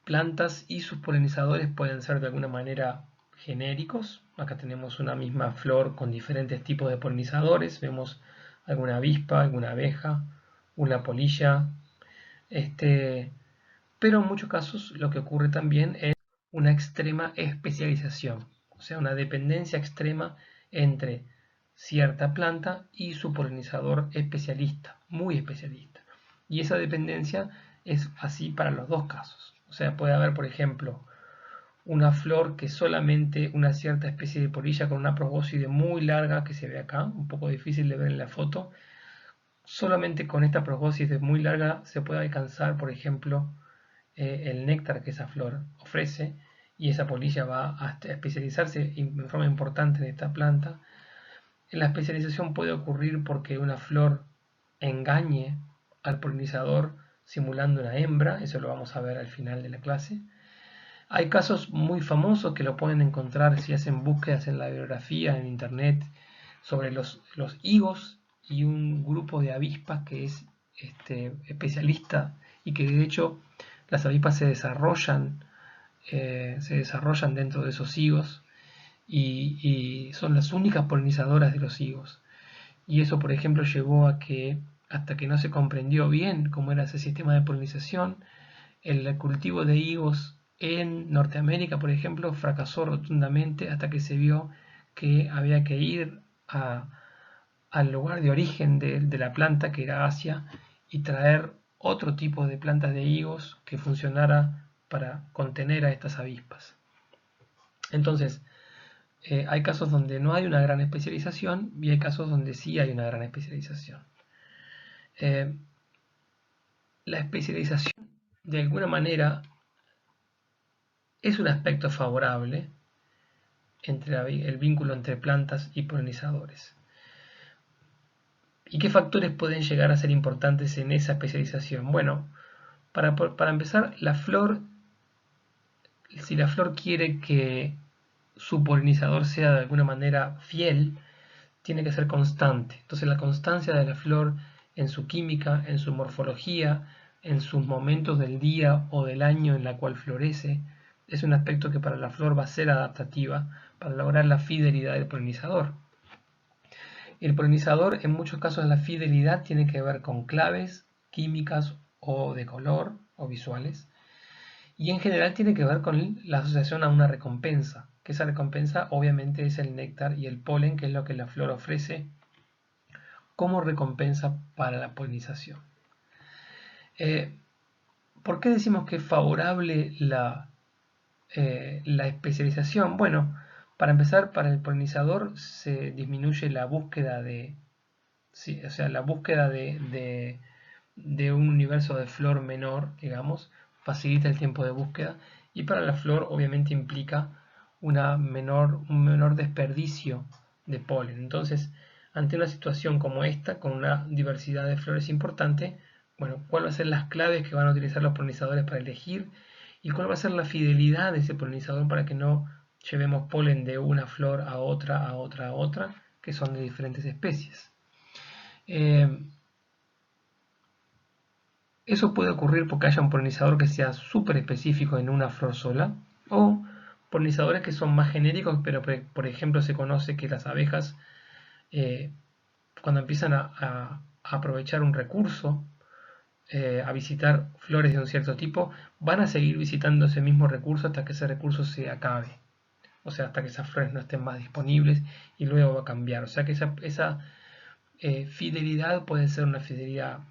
plantas y sus polinizadores pueden ser de alguna manera genéricos. Acá tenemos una misma flor con diferentes tipos de polinizadores. Vemos alguna avispa, alguna abeja, una polilla. Pero en muchos casos lo que ocurre también es una extrema especialización, o sea, una dependencia extrema entre cierta planta y su polinizador especialista, muy especialista. Y esa dependencia es así para los dos casos. O sea, puede haber, por ejemplo, una flor que solamente una cierta especie de polilla con una probóscide muy larga que se ve acá, un poco difícil de ver en la foto. Solamente con esta probóscide muy larga se puede alcanzar, por ejemplo, el néctar que esa flor ofrece, y esa polilla va a especializarse en forma importante en esta planta. La especialización puede ocurrir porque una flor engañe al polinizador simulando una hembra, eso lo vamos a ver al final de la clase. Hay casos muy famosos que lo pueden encontrar si hacen búsquedas en la bibliografía, en internet, sobre los higos y un grupo de avispas que es especialista, y que de hecho las avispas se desarrollan dentro de esos higos y son las únicas polinizadoras de los higos. Y eso, por ejemplo, llevó a que, hasta que no se comprendió bien cómo era ese sistema de polinización, el cultivo de higos en Norteamérica, por ejemplo, fracasó rotundamente hasta que se vio que había que ir al lugar de origen de la planta, que era Asia, y traer otro tipo de plantas de higos que funcionara para contener a estas avispas. Entonces, hay casos donde no hay una gran especialización y hay casos donde sí hay una gran especialización. La especialización, de alguna manera, es un aspecto favorable entre el vínculo entre plantas y polinizadores. ¿Y qué factores pueden llegar a ser importantes en esa especialización? Bueno, para empezar, la flor, si la flor quiere que su polinizador sea de alguna manera fiel, tiene que ser constante. Entonces la constancia de la flor en su química, en su morfología, en sus momentos del día o del año en la cual florece, es un aspecto que para la flor va a ser adaptativa para lograr la fidelidad del polinizador. El polinizador, en muchos casos, la fidelidad tiene que ver con claves químicas o de color o visuales, y en general tiene que ver con la asociación a una recompensa, que esa recompensa obviamente es el néctar y el polen, que es lo que la flor ofrece como recompensa para la polinización. ¿Por qué decimos que es favorable la especialización? Bueno, para empezar, para el polinizador se disminuye la búsqueda o sea, la búsqueda de un universo de flor menor, digamos, facilita el tiempo de búsqueda, y para la flor obviamente implica un menor desperdicio de polen. Entonces, ante una situación como esta, con una diversidad de flores importante, bueno, ¿cuál va a ser las claves que van a utilizar los polinizadores para elegir? ¿Y cuál va a ser la fidelidad de ese polinizador para que no llevemos polen de una flor a otra, a otra, a otra, que son de diferentes especies? Eso puede ocurrir porque haya un polinizador que sea súper específico en una flor sola, o polinizadores que son más genéricos, pero por ejemplo se conoce que las abejas, cuando empiezan a aprovechar un recurso, a visitar flores de un cierto tipo, van a seguir visitando ese mismo recurso hasta que ese recurso se acabe. O sea, hasta que esas flores no estén más disponibles, y luego va a cambiar. O sea que esa fidelidad puede ser una fidelidad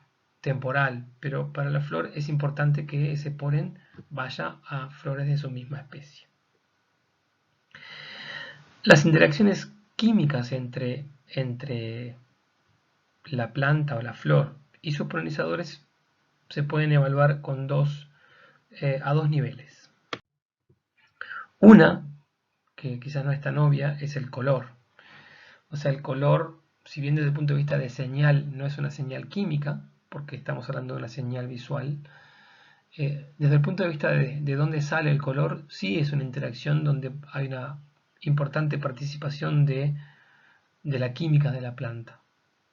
temporal, pero para la flor es importante que ese polen vaya a flores de su misma especie. Las interacciones químicas entre la planta o la flor y sus polinizadores se pueden evaluar a dos niveles. Una, que quizás no es tan obvia, es el color. O sea, el color, si bien desde el punto de vista de señal no es una señal química, porque estamos hablando de una señal visual, desde el punto de vista de dónde sale el color, sí es una interacción donde hay una importante participación de la química de la planta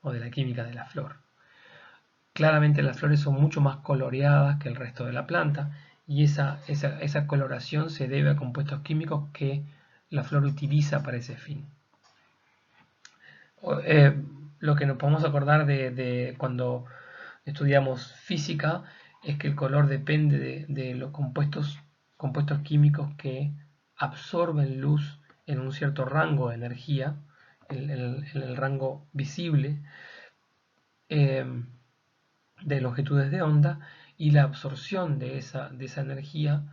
o de la química de la flor. Claramente las flores son mucho más coloreadas que el resto de la planta, y esa coloración se debe a compuestos químicos que la flor utiliza para ese fin. Lo que nos podemos acordar de cuando estudiamos física es que el color depende de los compuestos químicos que absorben luz en un cierto rango de energía, en el rango visible de longitudes de onda, y la absorción de esa energía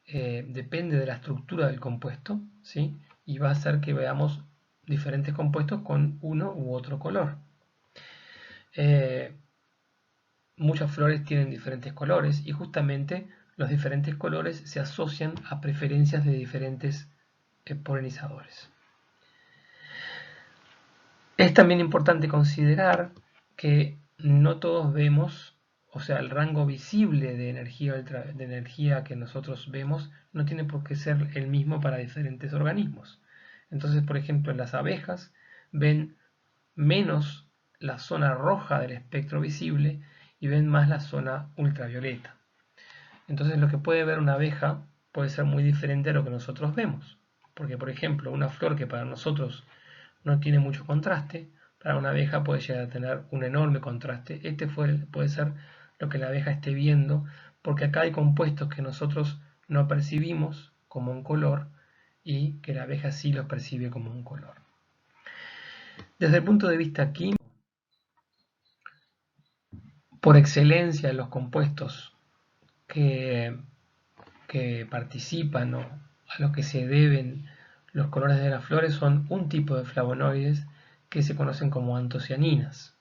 depende de la estructura del compuesto, ¿sí? Y va a hacer que veamos diferentes compuestos con uno u otro color. Muchas flores tienen diferentes colores y justamente los diferentes colores se asocian a preferencias de diferentes polinizadores. Es también importante considerar que no todos vemos, o sea, el rango visible de energía que nosotros vemos no tiene por qué ser el mismo para diferentes organismos. Entonces, por ejemplo, las abejas ven menos la zona roja del espectro visible y ven más la zona ultravioleta. Entonces, lo que puede ver una abeja puede ser muy diferente a lo que nosotros vemos. Porque, por ejemplo, una flor que para nosotros no tiene mucho contraste, para una abeja puede llegar a tener un enorme contraste. Puede ser lo que la abeja esté viendo, porque acá hay compuestos que nosotros no percibimos como un color y que la abeja sí los percibe como un color. Desde el punto de vista químico, por excelencia los compuestos que participan o a los que se deben los colores de las flores son un tipo de flavonoides que se conocen como antocianinas.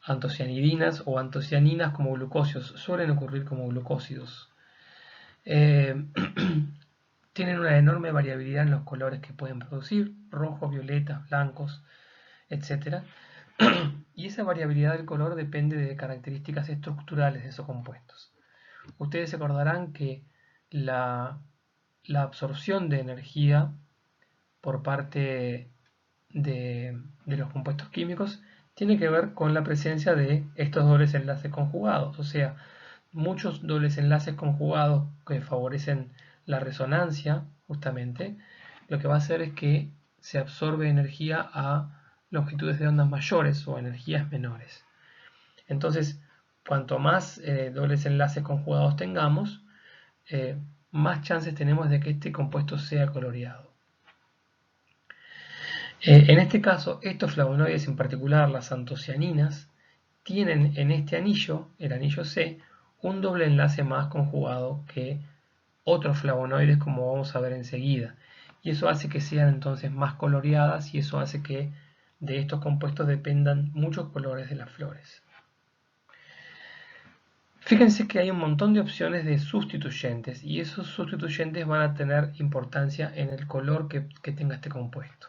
Antocianidinas o antocianinas como glucósidos suelen ocurrir como glucósidos. Tienen una enorme variabilidad en los colores que pueden producir, rojos, violetas, blancos, etc. Y esa variabilidad del color depende de características estructurales de esos compuestos. Ustedes se acordarán que la absorción de energía por parte de los compuestos químicos tiene que ver con la presencia de estos dobles enlaces conjugados, o sea, muchos dobles enlaces conjugados que favorecen la resonancia, justamente, lo que va a hacer es que se absorbe energía a longitudes de ondas mayores o energías menores. Entonces, cuanto más dobles enlaces conjugados tengamos, más chances tenemos de que este compuesto sea coloreado. En este caso, estos flavonoides, en particular las antocianinas, tienen en este anillo, el anillo C, un doble enlace más conjugado que otros flavonoides, como vamos a ver enseguida. Y eso hace que sean entonces más coloreadas y eso hace que de estos compuestos dependan muchos colores de las flores. Fíjense que hay un montón de opciones de sustituyentes y esos sustituyentes van a tener importancia en el color que tenga este compuesto.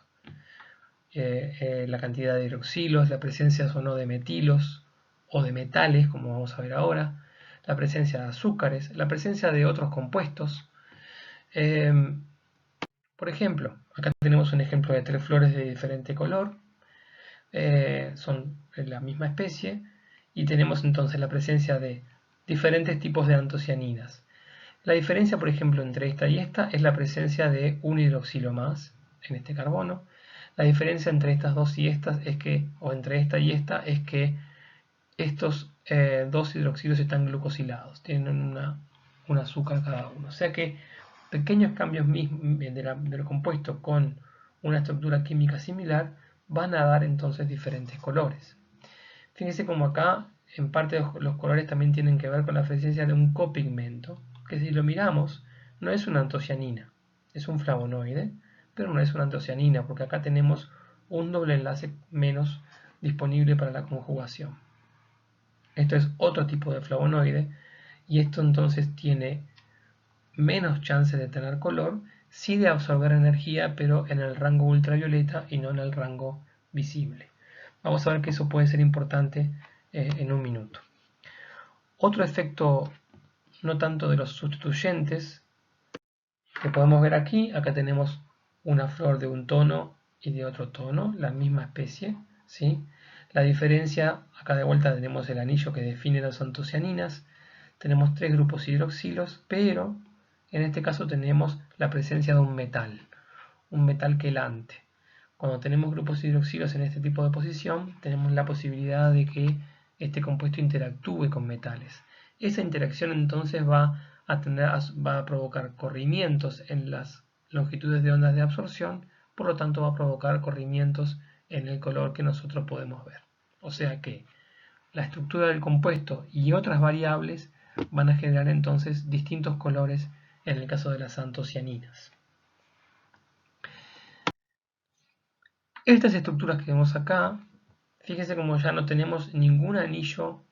La cantidad de hidroxilos, la presencia o no de metilos o de metales, como vamos a ver ahora, la presencia de azúcares, la presencia de otros compuestos. Por ejemplo, acá tenemos un ejemplo de 3 flores de diferente color, son la misma especie, y tenemos entonces la presencia de diferentes tipos de antocianinas. La diferencia, por ejemplo, entre esta y esta es la presencia de un hidroxilo más en este carbono. La diferencia entre estas dos y estas es que, o entre esta y esta, es que estos dos hidroxilos están glucosilados, tienen un azúcar cada uno. O sea que pequeños cambios del compuesto con una estructura química similar van a dar entonces diferentes colores. Fíjense como acá, en parte los colores también tienen que ver con la presencia de un copigmento, que si lo miramos, no es una antocianina, es un flavonoide, pero no es una antocianina, porque acá tenemos un doble enlace menos disponible para la conjugación. Esto es otro tipo de flavonoide, y esto entonces tiene menos chances de tener color, sí de absorber energía, pero en el rango ultravioleta y no en el rango visible. Vamos a ver que eso puede ser importante en un minuto. Otro efecto, no tanto de los sustituyentes, que podemos ver aquí, acá tenemos una flor de un tono y de otro tono, la misma especie, ¿sí? La diferencia, acá de vuelta tenemos el anillo que define las antocianinas, tenemos 3 grupos hidroxilos, pero en este caso tenemos la presencia de un metal quelante. Cuando tenemos grupos hidroxilos en este tipo de posición, tenemos la posibilidad de que este compuesto interactúe con metales. Esa interacción entonces va a provocar corrimientos en las longitudes de ondas de absorción, por lo tanto va a provocar corrimientos en el color que nosotros podemos ver. O sea que la estructura del compuesto y otras variables van a generar entonces distintos colores en el caso de las antocianinas. Estas estructuras que vemos acá, fíjense como ya no tenemos ningún anillo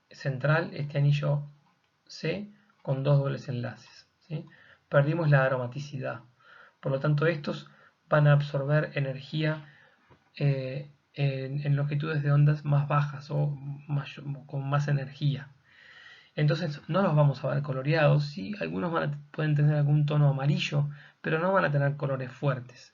central, este anillo C con 2 dobles enlaces, ¿sí? Perdimos la aromaticidad, por lo tanto estos van a absorber energía en longitudes de ondas más bajas o con más energía. Entonces no los vamos a ver coloreados, sí, algunos pueden tener algún tono amarillo, pero no van a tener colores fuertes.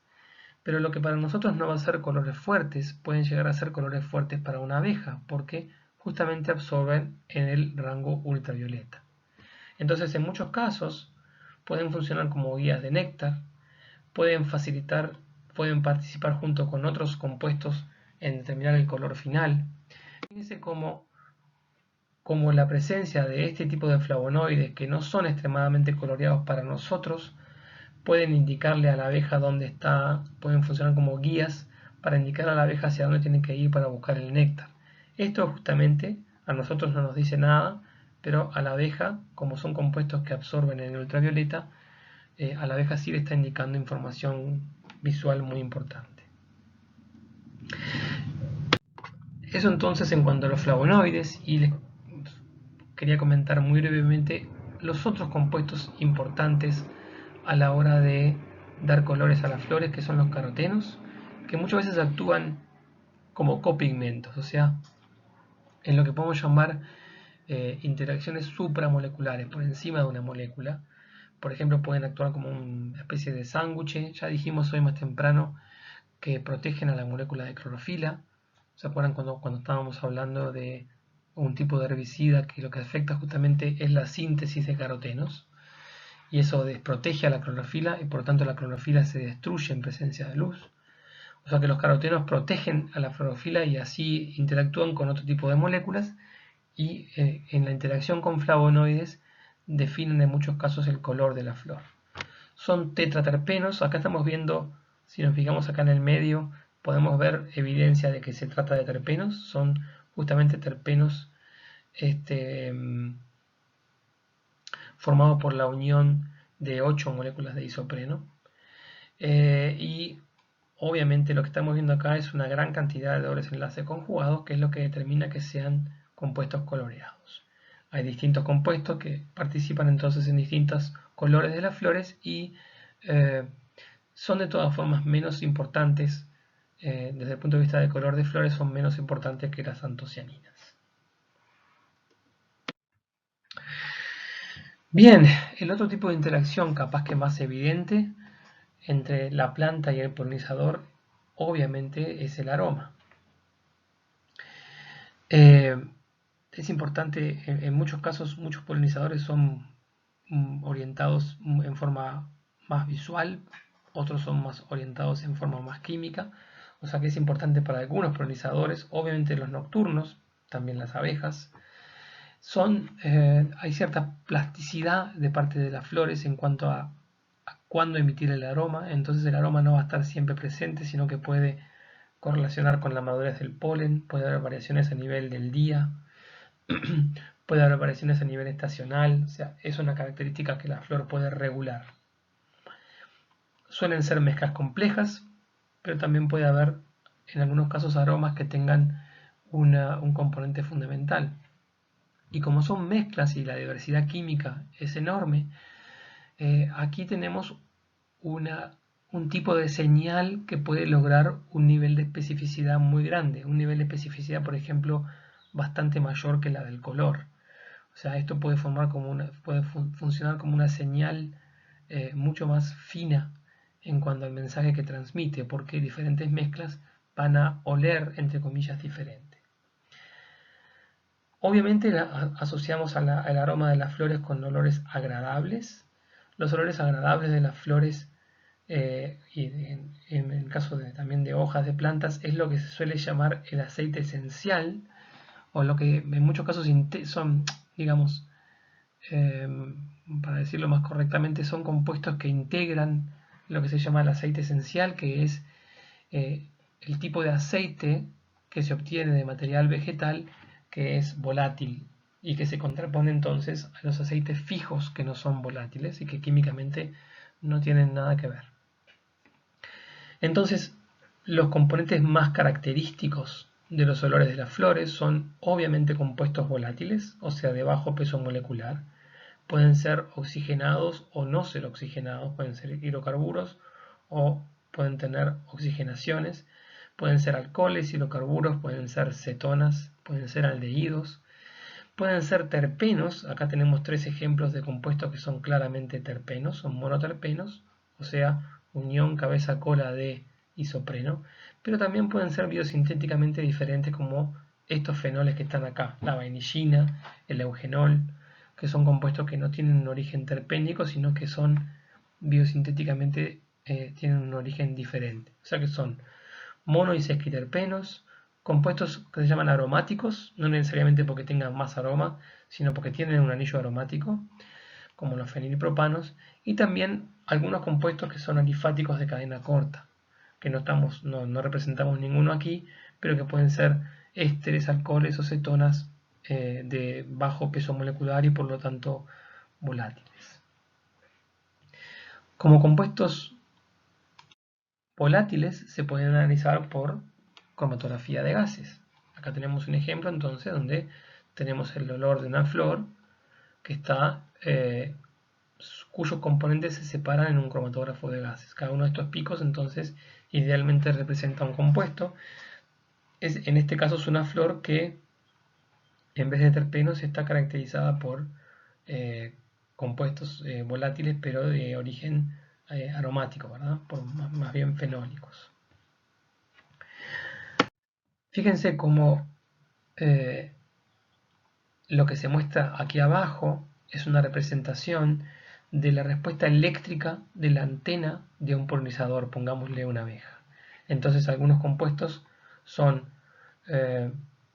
Pero lo que para nosotros no va a ser colores fuertes, pueden llegar a ser colores fuertes para una abeja, porque justamente absorben en el rango ultravioleta. Entonces, en muchos casos, pueden funcionar como guías de néctar, pueden participar junto con otros compuestos en determinar el color final. Fíjense cómo la presencia de este tipo de flavonoides, que no son extremadamente coloreados para nosotros, pueden indicarle a la abeja dónde está, pueden funcionar como guías para indicar a la abeja hacia dónde tiene que ir para buscar el néctar. Esto justamente a nosotros no nos dice nada, pero a la abeja, como son compuestos que absorben en el ultravioleta, a la abeja sí le está indicando información visual muy importante. Eso entonces en cuanto a los flavonoides, y les quería comentar muy brevemente los otros compuestos importantes a la hora de dar colores a las flores, que son los carotenos, que muchas veces actúan como copigmentos, o sea, en lo que podemos llamar interacciones supramoleculares por encima de una molécula. Por ejemplo, pueden actuar como una especie de sándwich. Ya dijimos hoy más temprano que protegen a la molécula de clorofila. ¿Se acuerdan cuando estábamos hablando de un tipo de herbicida que lo que afecta justamente es la síntesis de carotenos? Y eso desprotege a la clorofila y por lo tanto la clorofila se destruye en presencia de luz. O sea que los carotenos protegen a la clorofila y así interactúan con otro tipo de moléculas y en la interacción con flavonoides definen en muchos casos el color de la flor. Son tetraterpenos, acá estamos viendo, si nos fijamos acá en el medio, podemos ver evidencia de que se trata de terpenos, son justamente terpenos formados por la unión de 8 moléculas de isopreno. Y obviamente lo que estamos viendo acá es una gran cantidad de dobles enlaces conjugados, que es lo que determina que sean compuestos coloreados. Hay distintos compuestos que participan entonces en distintos colores de las flores y son de todas formas menos importantes, desde el punto de vista del color de flores, son menos importantes que las antocianinas. Bien, el otro tipo de interacción capaz que más evidente entre la planta y el polinizador obviamente es el aroma. Es importante, en muchos casos, muchos polinizadores son orientados en forma más visual, otros son más orientados en forma más química, o sea que es importante para algunos polinizadores, obviamente los nocturnos, también las abejas, hay cierta plasticidad de parte de las flores en cuanto a cuándo emitir el aroma, entonces el aroma no va a estar siempre presente, sino que puede correlacionar con la madurez del polen, puede haber variaciones a nivel del día, puede haber variaciones a nivel estacional, o sea, es una característica que la flor puede regular. Suelen ser mezclas complejas, pero también puede haber en algunos casos aromas que tengan un componente fundamental. Y como son mezclas y la diversidad química es enorme, aquí tenemos un tipo de señal que puede lograr un nivel de especificidad muy grande, un nivel de especificidad, por ejemplo, bastante mayor que la del color. O sea, esto puede funcionar como una señal mucho más fina en cuanto al mensaje que transmite, porque diferentes mezclas van a oler, entre comillas, diferente. Obviamente asociamos al aroma de las flores con olores agradables. Los olores agradables de las flores y en el caso también de hojas de plantas es lo que se suele llamar el aceite esencial, o lo que en muchos casos son, digamos, eh, para decirlo más correctamente, son compuestos que integran lo que se llama el aceite esencial, que es eh, el tipo de aceite que se obtiene de material vegetal que es volátil y que se contrapone entonces a los aceites fijos que no son volátiles y que químicamente no tienen nada que ver. Entonces, los componentes más característicos de los olores de las flores son obviamente compuestos volátiles, o sea, de bajo peso molecular. Pueden ser oxigenados o no ser oxigenados, pueden ser hidrocarburos o pueden tener oxigenaciones, pueden ser alcoholes, hidrocarburos, pueden ser cetonas, pueden ser aldehídos, pueden ser terpenos. Acá tenemos tres ejemplos de compuestos que son claramente terpenos, son monoterpenos, o sea, unión cabeza-cola de isopreno, pero también pueden ser biosintéticamente diferentes como estos fenoles que están acá, la vainillina, el eugenol, que son compuestos que no tienen un origen terpénico, sino que son biosintéticamente tienen un origen diferente. O sea que son mono y sesquiterpenos, compuestos que se llaman aromáticos, no necesariamente porque tengan más aroma, sino porque tienen un anillo aromático, como los fenilpropanos, y también algunos compuestos que son alifáticos de cadena corta, que no representamos ninguno aquí, pero que pueden ser ésteres, alcoholes o cetonas de bajo peso molecular y por lo tanto volátiles. Como compuestos volátiles se pueden analizar por cromatografía de gases. Acá tenemos un ejemplo entonces donde tenemos el olor de una flor que está, cuyos componentes se separan en un cromatógrafo de gases. Cada uno de estos picos entonces idealmente representa un compuesto. En este caso es una flor que en vez de terpenos está caracterizada por compuestos volátiles pero de origen aromático, ¿verdad? Por más bien fenólicos. Fíjense cómo lo que se muestra aquí abajo es una representación de la respuesta eléctrica de la antena de un polinizador, pongámosle una abeja. Entonces algunos compuestos son,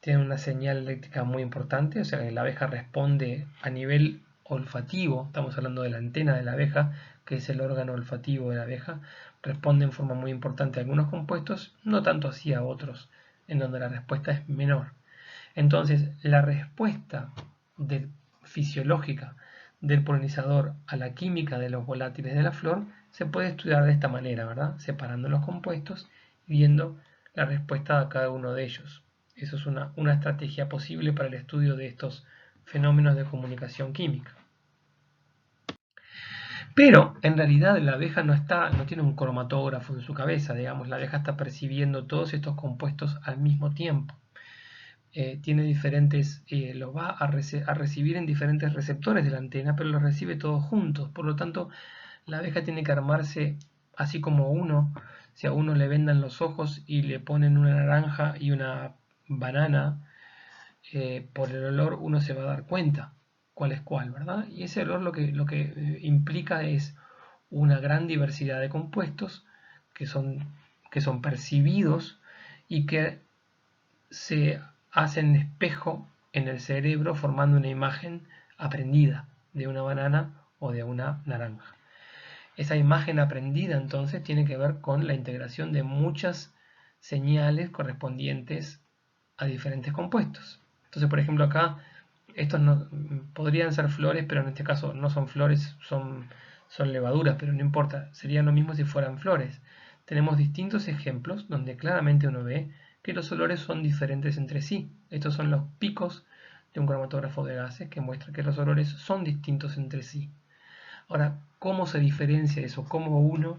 tienen una señal eléctrica muy importante, o sea que la abeja responde a nivel olfativo, estamos hablando de la antena de la abeja, que es el órgano olfativo de la abeja, responde en forma muy importante a algunos compuestos, no tanto así a otros, en donde la respuesta es menor. Entonces, la respuesta fisiológica del polinizador a la química de los volátiles de la flor se puede estudiar de esta manera, ¿verdad? Separando los compuestos y viendo la respuesta a cada uno de ellos. Eso es una estrategia posible para el estudio de estos fenómenos de comunicación química. Pero en realidad la abeja no tiene un cromatógrafo en su cabeza, digamos, la abeja está percibiendo todos estos compuestos al mismo tiempo. Tiene diferentes, los va a recibir en diferentes receptores de la antena, pero los recibe todos juntos. Por lo tanto, la abeja tiene que armarse así como uno. Si a uno le vendan los ojos y le ponen una naranja y una banana, por el olor uno se va a dar cuenta cuál es cuál, ¿verdad? Y ese olor lo que implica es una gran diversidad de compuestos que son percibidos y que se hacen espejo en el cerebro formando una imagen aprendida de una banana o de una naranja. Esa imagen aprendida entonces tiene que ver con la integración de muchas señales correspondientes a diferentes compuestos. Entonces, por ejemplo, acá estos podrían ser flores, pero en este caso no son flores, son levaduras, pero no importa, sería lo mismo si fueran flores. Tenemos distintos ejemplos donde claramente uno ve que los olores son diferentes entre sí. Estos son los picos de un cromatógrafo de gases que muestra que los olores son distintos entre sí. Ahora, ¿cómo se diferencia eso? ¿Cómo uno,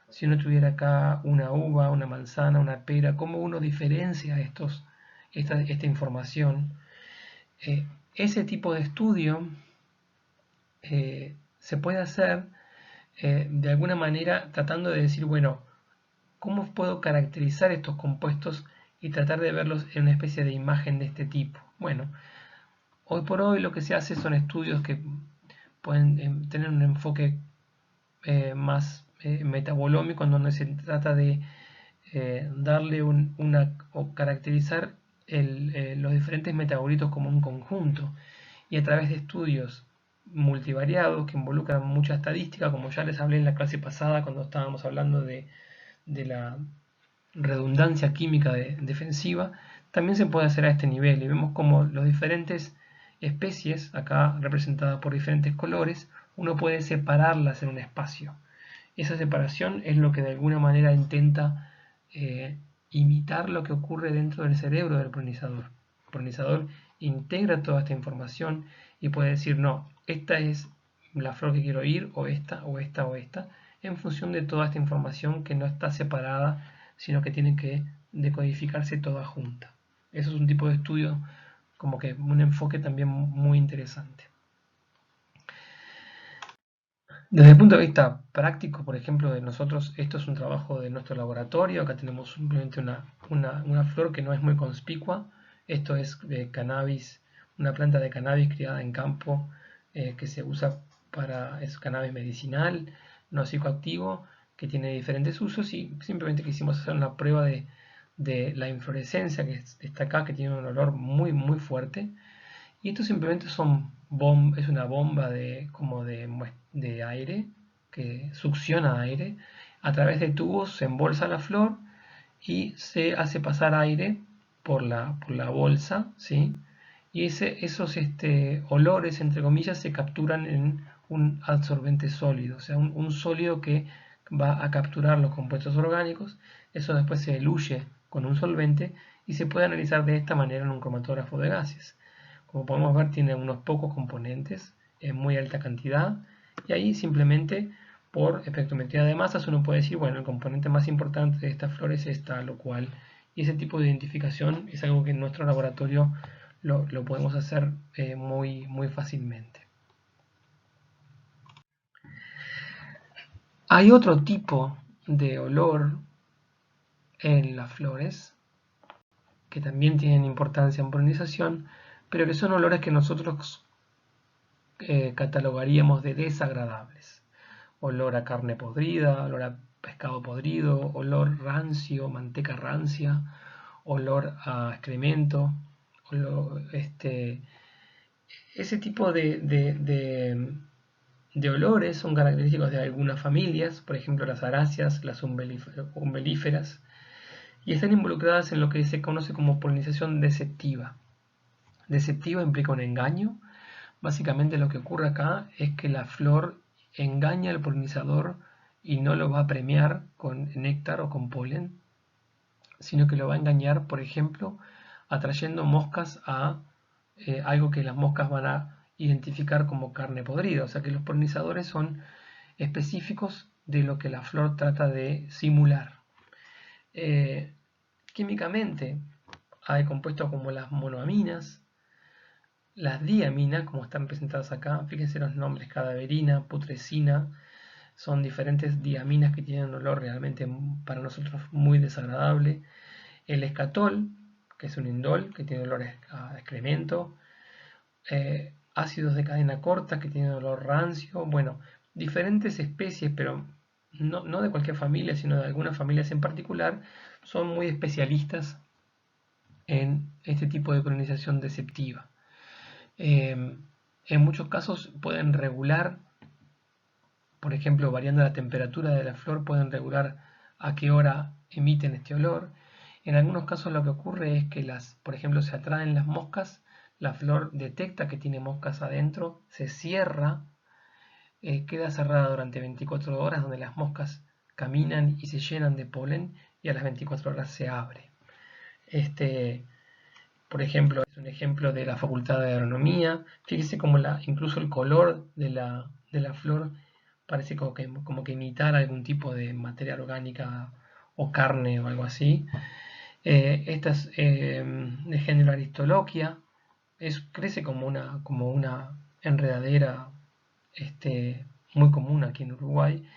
si uno tuviera acá una uva, una manzana, una pera, cómo uno diferencia esta información? Ese tipo de estudio se puede hacer de alguna manera tratando de decir, bueno, ¿cómo puedo caracterizar estos compuestos y tratar de verlos en una especie de imagen de este tipo? Bueno, Hoy por hoy lo que se hace son estudios que pueden tener un enfoque más metabolómico, en donde se trata de darle o caracterizar los diferentes metabolitos como un conjunto, y a través de estudios multivariados que involucran mucha estadística, como ya les hablé en la clase pasada cuando estábamos hablando de la redundancia química defensiva, también se puede hacer a este nivel, y vemos como las diferentes especies, acá representadas por diferentes colores, uno puede separarlas en un espacio. Esa separación es lo que de alguna manera intenta imitar lo que ocurre dentro del cerebro del polinizador. El polinizador integra toda esta información y puede decir, no, esta es la flor que quiero ir, o esta, o esta, o esta, en función de toda esta información que no está separada, sino que tiene que decodificarse toda junta. Eso es un tipo de estudio, como que un enfoque también muy interesante. Desde el punto de vista práctico, por ejemplo, de nosotros, esto es un trabajo de nuestro laboratorio. Acá tenemos simplemente una flor que no es muy conspicua. Esto es de cannabis, una planta de cannabis criada en campo, que se usa es cannabis medicinal, no psicoactivo, que tiene diferentes usos, y simplemente quisimos hacer una prueba de la inflorescencia que está acá, que tiene un olor muy muy fuerte. Y esto simplemente es una bomba de aire que succiona aire. A través de tubos se embolsa la flor y se hace pasar aire por la bolsa, ¿sí? Y esos olores, entre comillas, se capturan en un absorbente sólido, o sea, un sólido que va a capturar los compuestos orgánicos. Eso después se diluye con un solvente y se puede analizar de esta manera en un cromatógrafo de gases. Como podemos ver, tiene unos pocos componentes en muy alta cantidad, y ahí simplemente por espectrometría de masas uno puede decir, bueno, el componente más importante de esta flor es esta, lo cual, y ese tipo de identificación es algo que en nuestro laboratorio lo podemos hacer muy, muy fácilmente. Hay otro tipo de olor en las flores que también tienen importancia en polinización, pero que son olores que nosotros catalogaríamos de desagradables. Olor a carne podrida, olor a pescado podrido, olor rancio, manteca rancia, olor a excremento, ese tipo de olores son característicos de algunas familias, por ejemplo las aráceas, las umbelíferas, y están involucradas en lo que se conoce como polinización deceptiva. Deceptiva implica un engaño. Básicamente lo que ocurre acá es que la flor engaña al polinizador y no lo va a premiar con néctar o con polen, sino que lo va a engañar, por ejemplo, atrayendo moscas a algo que las moscas van a identificar como carne podrida. O sea que los polinizadores son específicos de lo que la flor trata de simular. Químicamente hay compuestos como las monoaminas, las diaminas, como están presentadas acá. Fíjense los nombres: cadaverina, putrescina. Son diferentes diaminas que tienen un olor realmente para nosotros muy desagradable. El escatol, que es un indol, que tiene olor a excremento. Ácidos de cadena corta, que tienen olor rancio. Bueno, diferentes especies, pero no de cualquier familia, sino de algunas familias en particular, son muy especialistas en este tipo de polinización deceptiva. En muchos casos pueden regular, por ejemplo, variando la temperatura de la flor, pueden regular a qué hora emiten este olor. En algunos casos lo que ocurre es que por ejemplo, se atraen las moscas, la flor detecta que tiene moscas adentro, se cierra, queda cerrada durante 24 horas, donde las moscas caminan y se llenan de polen, y a las 24 horas se abre. Por ejemplo, es un ejemplo de la Facultad de Agronomía. Fíjese cómo incluso el color de la flor parece como que imitar algún tipo de materia orgánica o carne o algo así. Esta es de género Aristoloquia. Crece como una enredadera muy común aquí en Uruguay.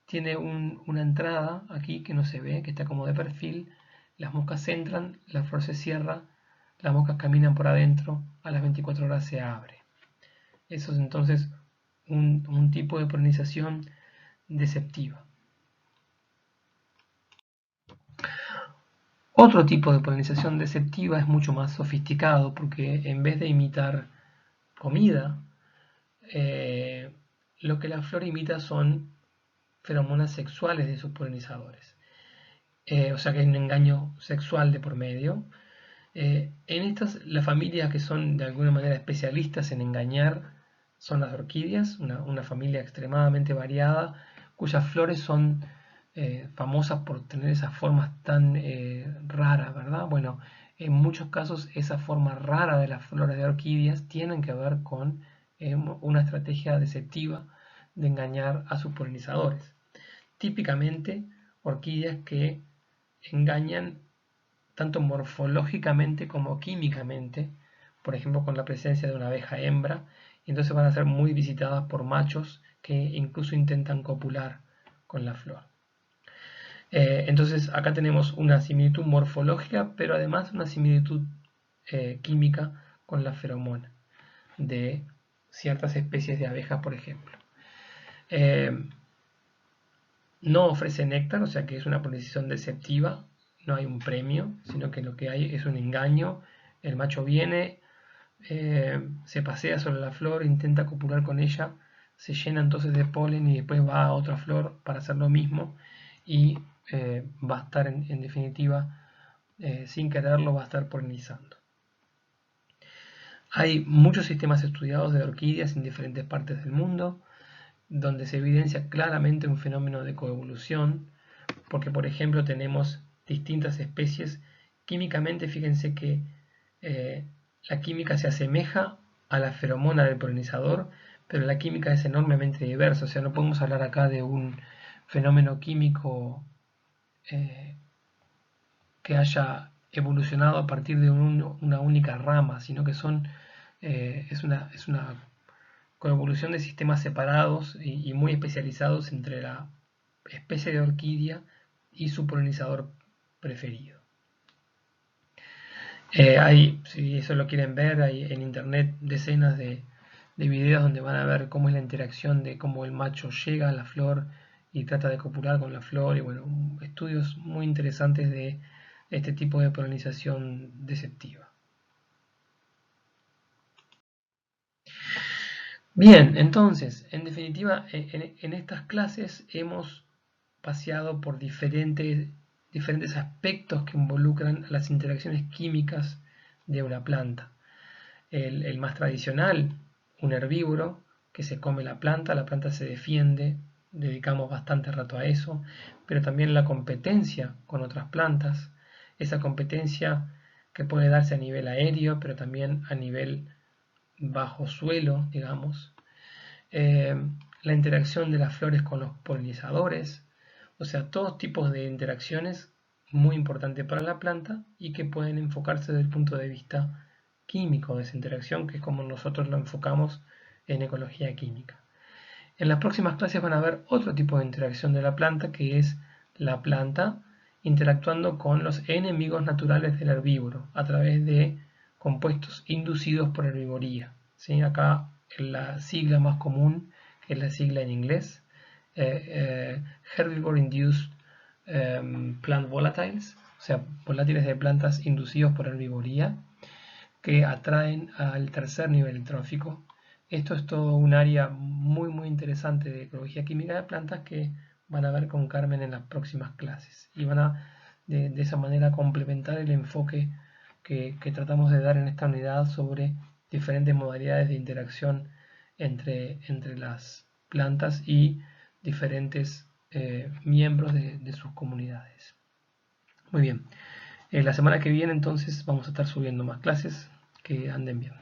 Tiene una entrada aquí que no se ve, que está como de perfil. Las moscas entran, la flor se cierra, las moscas caminan por adentro, a las 24 horas se abre. Eso es entonces un tipo de polinización deceptiva. Otro tipo de polinización deceptiva es mucho más sofisticado porque en vez de imitar comida, lo que la flor imita son feromonas sexuales de sus polinizadores. O sea que hay un engaño sexual de por medio. En estas, las familias que son de alguna manera especialistas en engañar son las orquídeas, una familia extremadamente variada, cuyas flores son famosas por tener esas formas tan raras, ¿verdad? Bueno, en muchos casos esa forma rara de las flores de orquídeas tienen que ver con una estrategia deceptiva de engañar a sus polinizadores. Típicamente orquídeas que engañan tanto morfológicamente como químicamente, por ejemplo con la presencia de una abeja hembra, y entonces van a ser muy visitadas por machos que incluso intentan copular con la flor. Entonces acá tenemos una similitud morfológica, pero además una similitud química con la feromona de ciertas especies de abejas, por ejemplo. No ofrece néctar, o sea que es una polinización deceptiva, no hay un premio, sino que lo que hay es un engaño. El macho viene, se pasea sobre la flor, intenta copular con ella, se llena entonces de polen y después va a otra flor para hacer lo mismo y va a estar en definitiva, sin quererlo, va a estar polinizando. Hay muchos sistemas estudiados de orquídeas en diferentes partes del mundo, donde se evidencia claramente un fenómeno de coevolución, porque por ejemplo tenemos distintas especies. Químicamente, fíjense que la química se asemeja a la feromona del polinizador, pero la química es enormemente diversa, o sea, no podemos hablar acá de un fenómeno químico que haya evolucionado a partir de una única rama, sino que es una coevolución de sistemas separados y muy especializados entre la especie de orquídea y su polinizador preferido. Si eso lo quieren ver, hay en internet decenas de videos donde van a ver cómo es la interacción de cómo el macho llega a la flor y trata de copular con la flor, y bueno, estudios muy interesantes de este tipo de polinización deceptiva. Bien, entonces, en definitiva, en estas clases hemos paseado por diferentes aspectos que involucran las interacciones químicas de una planta. El más tradicional, un herbívoro que se come la planta se defiende, dedicamos bastante rato a eso, pero también la competencia con otras plantas, esa competencia que puede darse a nivel aéreo, pero también a nivel bajo suelo, digamos, la interacción de las flores con los polinizadores, o sea, todos tipos de interacciones muy importantes para la planta y que pueden enfocarse desde el punto de vista químico de esa interacción, que es como nosotros lo enfocamos en ecología química. En las próximas clases van a ver otro tipo de interacción de la planta, que es la planta interactuando con los enemigos naturales del herbívoro a través de compuestos inducidos por herbivoría. ¿Sí? Acá la sigla más común, que es la sigla en inglés, Herbivore Induced Plant Volatiles, o sea, volátiles de plantas inducidos por herbivoría, que atraen al tercer nivel trófico. Esto es todo un área muy interesante de ecología química de plantas que van a ver con Carmen en las próximas clases y van a de esa manera complementar el enfoque que tratamos de dar en esta unidad sobre diferentes modalidades de interacción entre las plantas y diferentes miembros de sus comunidades. Muy bien, la semana que viene entonces vamos a estar subiendo más clases. Que anden bien.